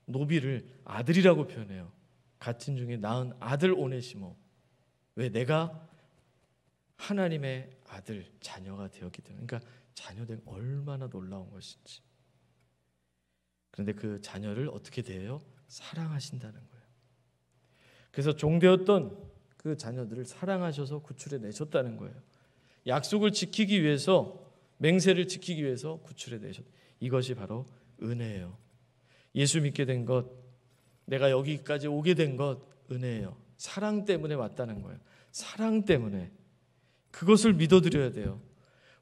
A: 노비를 아들이라고 표현해요. 갇힌 중에 낳은 아들 오네시모. 왜? 내가 하나님의 아들, 자녀가 되었기 때문에. 그러니까 자녀된 얼마나 놀라운 것인지. 그런데 그 자녀를 어떻게 대해요? 사랑하신다는 거예요. 그래서 종되었던 그 자녀들을 사랑하셔서 구출해 내셨다는 거예요. 약속을 지키기 위해서, 맹세를 지키기 위해서 구출해 내셨다. 이것이 바로 은혜예요. 예수 믿게 된 것, 내가 여기까지 오게 된 것, 은혜예요. 사랑 때문에 왔다는 거예요. 사랑 때문에. 그것을 믿어드려야 돼요.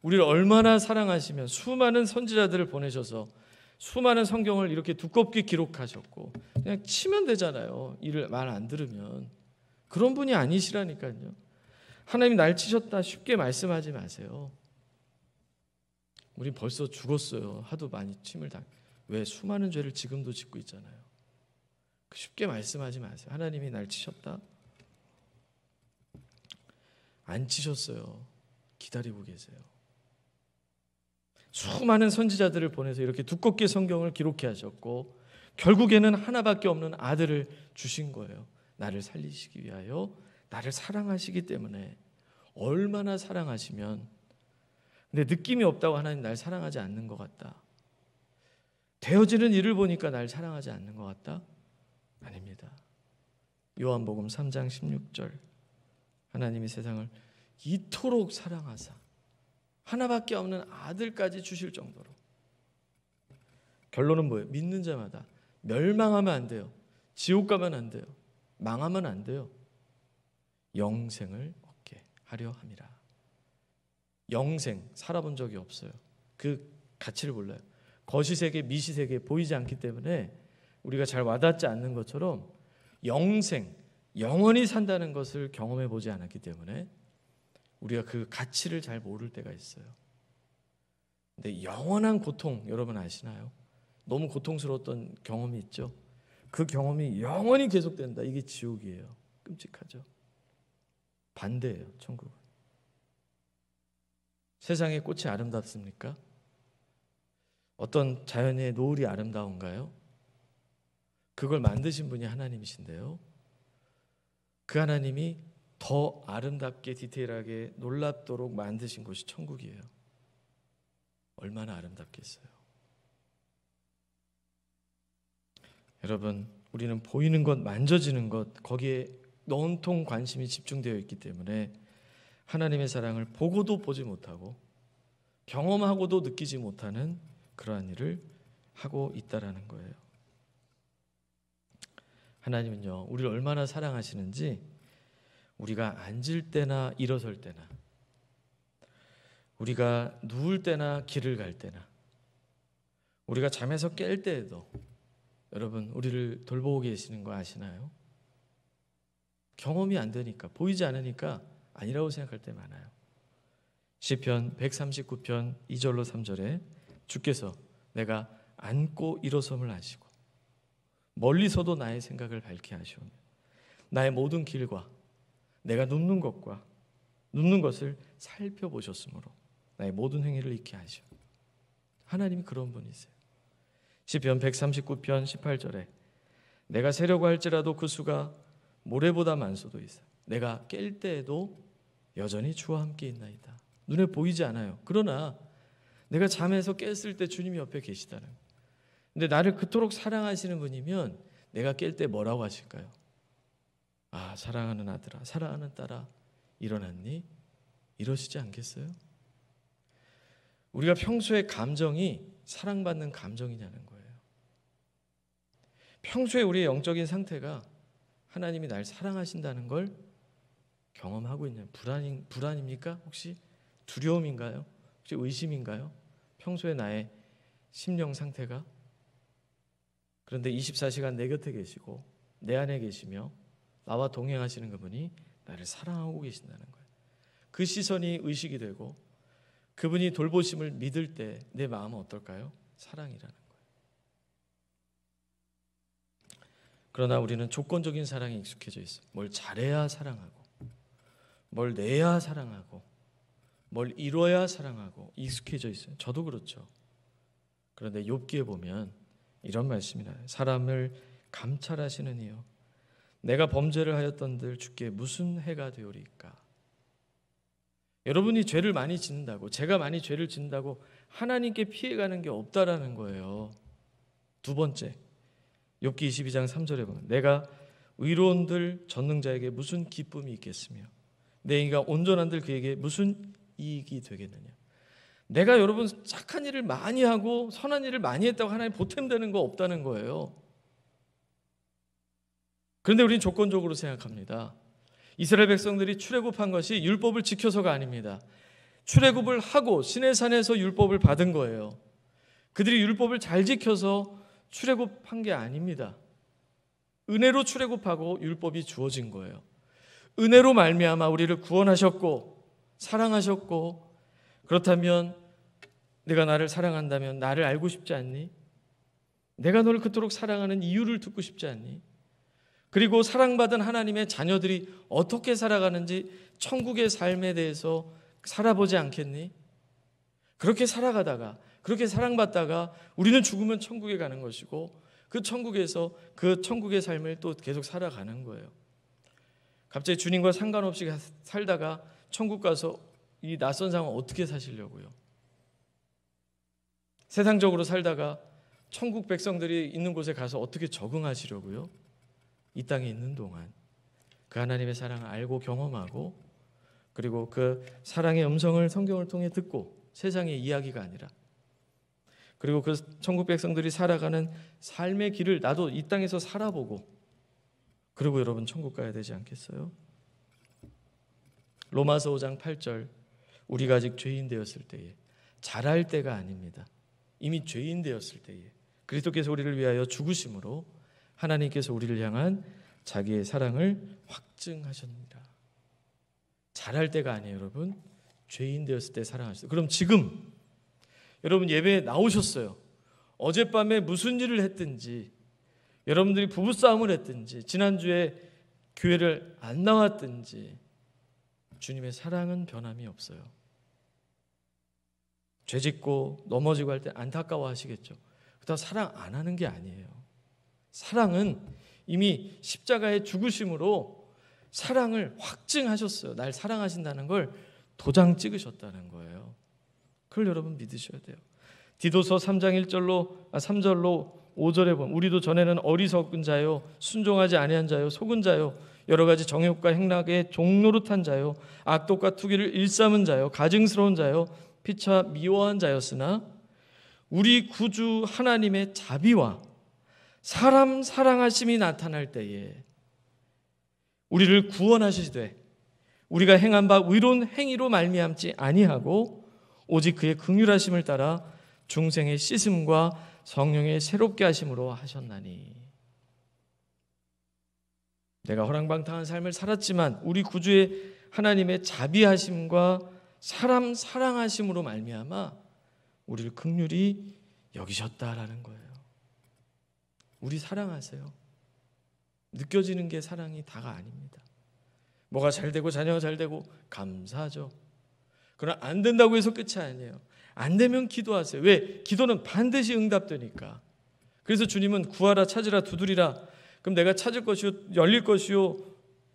A: 우리를 얼마나 사랑하시면 수많은 선지자들을 보내셔서 수많은 성경을 이렇게 두껍게 기록하셨고, 그냥 치면 되잖아요. 이를 말 안 들으면. 그런 분이 아니시라니까요. 하나님 날 치셨다 쉽게 말씀하지 마세요. 우리 벌써 죽었어요. 하도 많이 침을 당. 왜? 수많은 죄를 지금도 짓고 있잖아요. 쉽게 말씀하지 마세요. 하나님이 날 치셨다? 안 치셨어요. 기다리고 계세요. 수많은 선지자들을 보내서 이렇게 두껍게 성경을 기록해 하셨고 결국에는 하나밖에 없는 아들을 주신 거예요. 나를 살리시기 위하여, 나를 사랑하시기 때문에. 얼마나 사랑하시면, 근데 느낌이 없다고 하나님 날 사랑하지 않는 것 같다. 되어지는 일을 보니까 날 사랑하지 않는 것 같다? 아닙니다. 요한복음 3장 16절 하나님이 세상을 이토록 사랑하사 하나밖에 없는 아들까지 주실 정도로. 결론은 뭐예요? 믿는 자마다 멸망하면 안 돼요. 지옥 가면 안 돼요. 망하면 안 돼요. 영생을 얻게 하려 함이라. 영생 살아본 적이 없어요. 그 가치를 몰라요. 거시세계, 미시세계 보이지 않기 때문에 우리가 잘 와닿지 않는 것처럼 영생, 영원히 산다는 것을 경험해 보지 않았기 때문에 우리가 그 가치를 잘 모를 때가 있어요. 근데 영원한 고통 여러분 아시나요? 너무 고통스러웠던 경험이 있죠. 그 경험이 영원히 계속된다. 이게 지옥이에요. 끔찍하죠. 반대예요. 천국은. 세상의 꽃이 아름답습니까? 어떤 자연의 노을이 아름다운가요? 그걸 만드신 분이 하나님이신데요. 그 하나님이 더 아름답게 디테일하게 놀랍도록 만드신 곳이 천국이에요. 얼마나 아름답겠어요. 여러분, 우리는 보이는 것, 만져지는 것, 거기에 온통 관심이 집중되어 있기 때문에 하나님의 사랑을 보고도 보지 못하고 경험하고도 느끼지 못하는 그러한 일을 하고 있다라는 거예요. 하나님은요, 우리를 얼마나 사랑하시는지 우리가 앉을 때나 일어설 때나, 우리가 누울 때나 길을 갈 때나, 우리가 잠에서 깰 때에도 여러분 우리를 돌보고 계시는 거 아시나요? 경험이 안 되니까, 보이지 않으니까 아니라고 생각할 때 많아요. 시편 139편 2절로 3절에 주께서 내가 앉고 일어섬을 아시고 멀리서도 나의 생각을 밝게 하시오며 나의 모든 길과 내가 눕는 것과 눕는 것을 살펴보셨으므로 나의 모든 행위를 잊게 하시오. 하나님이 그런 분이세요. 시편 139편 18절에 내가 세려고 할지라도 그 수가 모래보다 많소도 있어 내가 깰 때에도 여전히 주와 함께 있나이다. 눈에 보이지 않아요. 그러나 내가 잠에서 깼을 때 주님이 옆에 계시다는 거예요. 근데 나를 그토록 사랑하시는 분이면 내가 깰 때 뭐라고 하실까요? 아, 사랑하는 아들아, 사랑하는 딸아, 일어났니? 이러시지 않겠어요? 우리가 평소에 감정이 사랑받는 감정이냐는 거예요. 평소에 우리의 영적인 상태가 하나님이 날 사랑하신다는 걸 경험하고 있냐? 불안입니까? 혹시 두려움인가요? 혹시 의심인가요? 평소에 나의 심령 상태가? 그런데 24시간 내 곁에 계시고 내 안에 계시며 나와 동행하시는 그분이 나를 사랑하고 계신다는 거예요. 그 시선이 의식이 되고 그분이 돌보심을 믿을 때 내 마음은 어떨까요? 사랑이라는 거예요. 그러나 우리는 조건적인 사랑에 익숙해져 있어요. 뭘 잘해야 사랑하고 뭘 내야 사랑하고 뭘 이뤄야 사랑하고 익숙해져 있어요. 저도 그렇죠. 그런데 욥기에 보면 이런 말씀이 나요. 사람을 감찰하시는 이여 내가 범죄를 하였던들 주께 무슨 해가 되오리까. 여러분이 죄를 많이 짓는다고, 제가 많이 죄를 짓는다고 하나님께 피해가는 게 없다라는 거예요. 두 번째, 욥기 22장 3절에 보면 내가 의로운들 전능자에게 무슨 기쁨이 있겠으며 내 의가 온전한들 그에게 무슨 이익이 되겠느냐. 내가 여러분 착한 일을 많이 하고 선한 일을 많이 했다고 하나님 보탬되는 거 없다는 거예요. 그런데 우리는 조건적으로 생각합니다. 이스라엘 백성들이 출애굽한 것이 율법을 지켜서가 아닙니다. 출애굽을 하고 시내산에서 율법을 받은 거예요. 그들이 율법을 잘 지켜서 출애굽한 게 아닙니다. 은혜로 출애굽하고 율법이 주어진 거예요. 은혜로 말미암아 우리를 구원하셨고 사랑하셨고, 그렇다면 내가 나를 사랑한다면 나를 알고 싶지 않니? 내가 너를 그토록 사랑하는 이유를 듣고 싶지 않니? 그리고 사랑받은 하나님의 자녀들이 어떻게 살아가는지 천국의 삶에 대해서 살아보지 않겠니? 그렇게 살아가다가 그렇게 사랑받다가 우리는 죽으면 천국에 가는 것이고 그 천국에서 그 천국의 삶을 또 계속 살아가는 거예요. 갑자기 주님과 상관없이 살다가 천국 가서 이 낯선 상황 어떻게 사시려고요? 세상적으로 살다가 천국 백성들이 있는 곳에 가서 어떻게 적응하시려고요? 이 땅에 있는 동안 그 하나님의 사랑을 알고 경험하고, 그리고 그 사랑의 음성을 성경을 통해 듣고 세상의 이야기가 아니라, 그리고 그 천국 백성들이 살아가는 삶의 길을 나도 이 땅에서 살아보고 그리고 여러분 천국 가야 되지 않겠어요? 로마서 5장 8절, 우리가 아직 죄인 되었을 때에, 잘할 때가 아닙니다. 이미 죄인 되었을 때에 그리스도께서 우리를 위하여 죽으심으로 하나님께서 우리를 향한 자기의 사랑을 확증하셨느니라. 잘할 때가 아니에요, 여러분. 죄인 되었을 때 사랑하셨어요. 그럼 지금 여러분 예배에 나오셨어요. 어젯밤에 무슨 일을 했든지, 여러분들이 부부싸움을 했든지, 지난주에 교회를 안 나왔든지 주님의 사랑은 변함이 없어요. 죄짓고 넘어지고 할 때 안타까워하시겠죠. 그렇다고 사랑 안 하는 게 아니에요. 사랑은 이미 십자가의 죽으심으로 사랑을 확증하셨어요. 날 사랑하신다는 걸 도장 찍으셨다는 거예요. 그걸 여러분 믿으셔야 돼요. 디도서 3장 3절로 5절에 보면 우리도 전에는 어리석은 자요, 순종하지 아니한 자요, 속은 자요, 여러 가지 정욕과 행락에 종노릇한 자요, 악독과 투기를 일삼은 자요, 가증스러운 자요, 피차 미워한 자였으나 우리 구주 하나님의 자비와 사람 사랑하심이 나타날 때에 우리를 구원하시되 우리가 행한 바 의로운 행위로 말미암지 아니하고 오직 그의 긍휼하심을 따라 중생의 씻음과 성령의 새롭게 하심으로 하셨나니. 내가 허랑방탕한 삶을 살았지만 우리 구주의 하나님의 자비하심과 사람 사랑하심으로 말미암아 우리를 긍휼히 여기셨다라는 거예요. 우리 사랑하세요. 느껴지는 게 사랑이 다가 아닙니다. 뭐가 잘 되고 자녀가 잘 되고 감사하죠. 그러나 안 된다고 해서 끝이 아니에요. 안 되면 기도하세요. 왜? 기도는 반드시 응답되니까. 그래서 주님은 구하라, 찾으라, 두드리라. 그럼 내가 찾을 것이요, 열릴 것이요,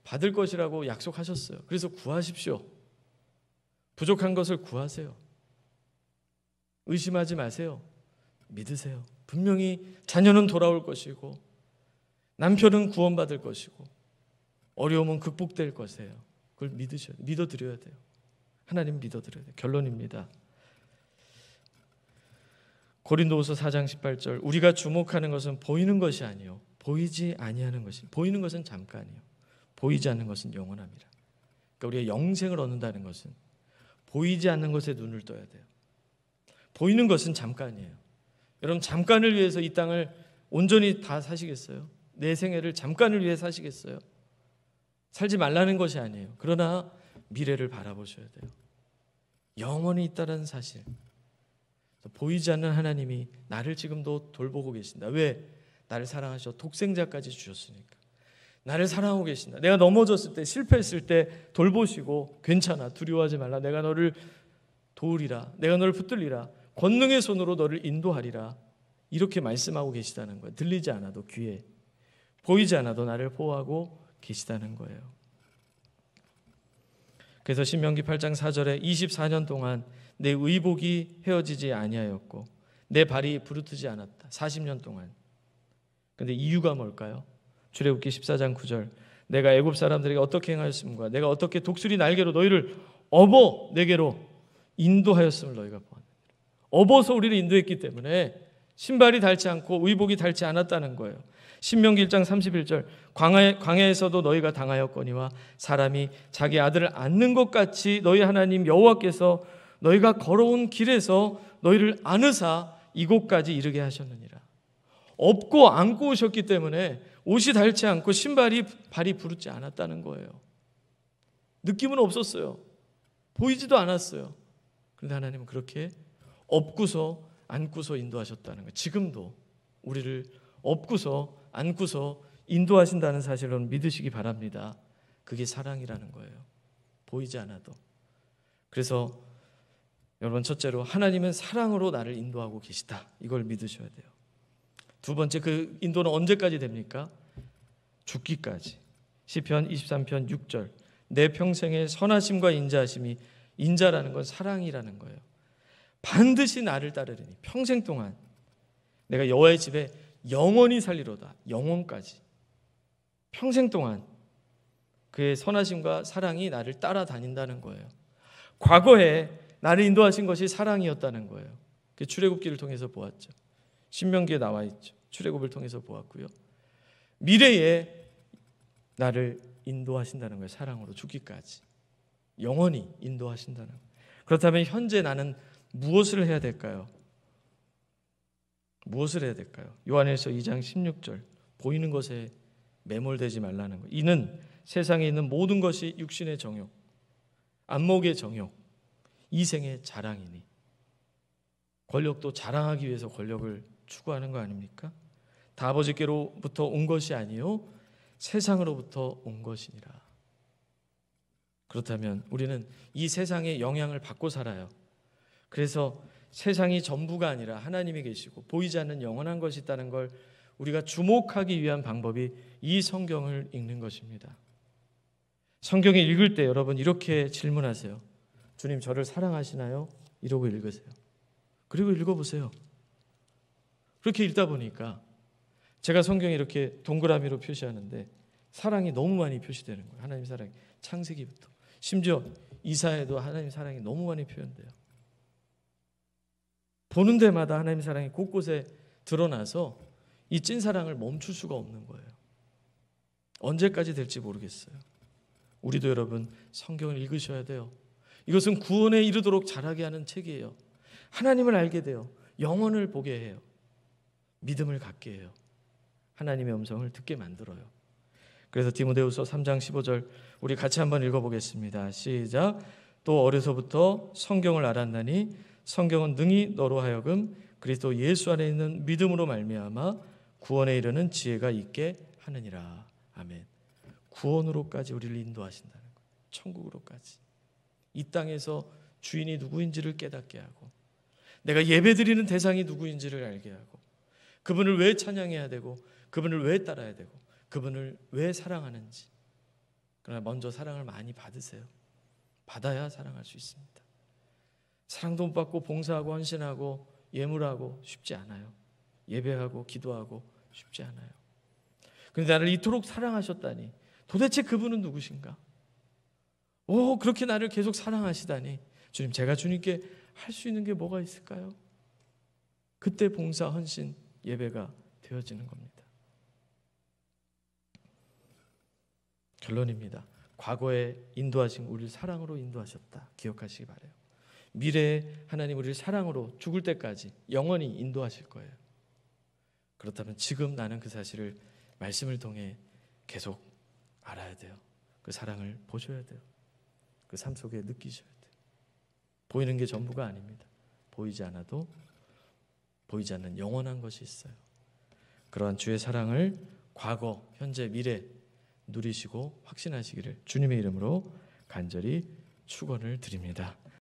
A: 받을 것이라고 약속하셨어요. 그래서 구하십시오. 부족한 것을 구하세요. 의심하지 마세요. 믿으세요. 분명히 자녀는 돌아올 것이고 남편은 구원받을 것이고 어려움은 극복될 것이에요. 그걸 믿어드려야 돼요. 하나님 믿어드려야 돼요. 결론입니다. 고린도후서 4장 18절, 우리가 주목하는 것은 보이는 것이 아니요 보이지 아니하는 것이. 보이는 것은 잠깐이요 보이지 않는 것은 영원합니다. 그러니까 우리가 영생을 얻는다는 것은 보이지 않는 것에 눈을 떠야 돼요. 보이는 것은 잠깐이에요. 여러분 잠깐을 위해서 이 땅을 온전히 다 사시겠어요? 내 생애를 잠깐을 위해 사시겠어요? 살지 말라는 것이 아니에요. 그러나 미래를 바라보셔야 돼요. 영원히 있다는 사실. 보이지 않는 하나님이 나를 지금도 돌보고 계신다. 왜? 나를 사랑하셔 독생자까지 주셨으니까. 나를 사랑하고 계신다. 내가 넘어졌을 때, 실패했을 때 돌보시고 괜찮아, 두려워하지 말라. 내가 너를 도우리라. 내가 너를 붙들리라. 권능의 손으로 너를 인도하리라. 이렇게 말씀하고 계시다는 거예요. 들리지 않아도 귀에, 보이지 않아도 나를 보호하고 계시다는 거예요. 그래서 신명기 8장 4절에 24년 동안 내 의복이 헤어지지 아니하였고 내 발이 부르트지 않았다. 40년 동안. 그런데 이유가 뭘까요? 출애굽기 14장 9절, 내가 애굽 사람들에게 어떻게 행하였음과 내가 어떻게 독수리 날개로 너희를 업어 내게로 인도하였음을 너희가 보았느니라. 업어서 우리를 인도했기 때문에 신발이 닳지 않고 의복이 닳지 않았다는 거예요. 신명기 1장 31절, 광야에서도 너희가 당하였거니와 사람이 자기 아들을 안는 것 같이 너희 하나님 여호와께서 너희가 걸어온 길에서 너희를 안으사 이곳까지 이르게 하셨느니라. 업고 안고 오셨기 때문에 옷이 닳지 않고 발이 부르지 않았다는 거예요. 느낌은 없었어요. 보이지도 않았어요. 그런데 하나님은 그렇게 업고서 안고서 인도하셨다는 거예요. 지금도 우리를 업고서 안고서 인도하신다는 사실을 믿으시기 바랍니다. 그게 사랑이라는 거예요. 보이지 않아도. 그래서 여러분, 첫째로 하나님은 사랑으로 나를 인도하고 계시다. 이걸 믿으셔야 돼요. 두 번째, 그 인도는 언제까지 됩니까? 죽기까지. 시편 23편 6절, 내 평생의 선하심과 인자하심이, 인자라는 건 사랑이라는 거예요. 반드시 나를 따르리니 평생 동안 내가 여호와의 집에 영원히 살리로다. 영원까지. 평생 동안 그의 선하심과 사랑이 나를 따라다닌다는 거예요. 과거에 나를 인도하신 것이 사랑이었다는 거예요. 그 출애굽기를 통해서 보았죠. 신명기에 나와 있죠. 출애굽을 통해서 보았고요. 미래에 나를 인도하신다는 거예요. 사랑으로 죽기까지. 영원히 인도하신다는 거예요. 그렇다면 현재 나는 무엇을 해야 될까요? 무엇을 해야 될까요? 요한일서 2장 16절 보이는 것에 매몰되지 말라는 거예요. 이는 세상에 있는 모든 것이 육신의 정욕, 안목의 정욕, 이생의 자랑이니. 권력도 자랑하기 위해서 권력을 추구하는 거 아닙니까? 다 아버지께로부터 온 것이 아니요 세상으로부터 온 것이니라. 그렇다면 우리는 이 세상의 영향을 받고 살아요. 그래서 세상이 전부가 아니라 하나님이 계시고 보이지 않는 영원한 것이 있다는 걸 우리가 주목하기 위한 방법이 이 성경을 읽는 것입니다. 성경을 읽을 때 여러분 이렇게 질문하세요. 주님 저를 사랑하시나요? 이러고 읽으세요. 그리고 읽어보세요. 그렇게 읽다 보니까 제가 성경에 이렇게 동그라미로 표시하는데 사랑이 너무 많이 표시되는 거예요. 하나님 사랑이 창세기부터. 심지어 이사야에도 하나님 사랑이 너무 많이 표현돼요. 보는 데마다 하나님 사랑이 곳곳에 드러나서 이 찐사랑을 멈출 수가 없는 거예요. 언제까지 될지 모르겠어요. 우리도 여러분 성경을 읽으셔야 돼요. 이것은 구원에 이르도록 자라게 하는 책이에요. 하나님을 알게 돼요. 영혼을 보게 해요. 믿음을 갖게 해요. 하나님의 음성을 듣게 만들어요. 그래서 디모데후서 3장 15절 우리 같이 한번 읽어보겠습니다. 시작. 또 어려서부터 성경을 알았나니 성경은 능히 너로 하여금 그리스도 예수 안에 있는 믿음으로 말미암아 구원에 이르는 지혜가 있게 하느니라. 아멘. 구원으로까지 우리를 인도하신다는 거예요. 천국으로까지. 이 땅에서 주인이 누구인지를 깨닫게 하고 내가 예배드리는 대상이 누구인지를 알게 하고 그분을 왜 찬양해야 되고 그분을 왜 따라야 되고 그분을 왜 사랑하는지. 그러나 먼저 사랑을 많이 받으세요. 받아야 사랑할 수 있습니다. 사랑도 못 받고 봉사하고 헌신하고 예물하고 쉽지 않아요. 예배하고 기도하고 쉽지 않아요. 그런데 나를 이토록 사랑하셨다니 도대체 그분은 누구신가? 그렇게 나를 계속 사랑하시다니 주님 제가 주님께 할 수 있는 게 뭐가 있을까요? 그때 봉사, 헌신, 예배가 되어지는 겁니다. 결론입니다. 과거에 인도하신 우리를 사랑으로 인도하셨다. 기억하시기 바라요. 미래에 하나님 우리를 사랑으로 죽을 때까지 영원히 인도하실 거예요. 그렇다면 지금 나는 그 사실을 말씀을 통해 계속 알아야 돼요. 그 사랑을 보셔야 돼요. 그 삶 속에 느끼셔야 돼요. 보이는 게 전부가 아닙니다. 보이지 않아도 보이지 않는 영원한 것이 있어요. 그러한 주의 사랑을 과거, 현재, 미래 누리시고 확신하시기를 주님의 이름으로 간절히 축원을 드립니다.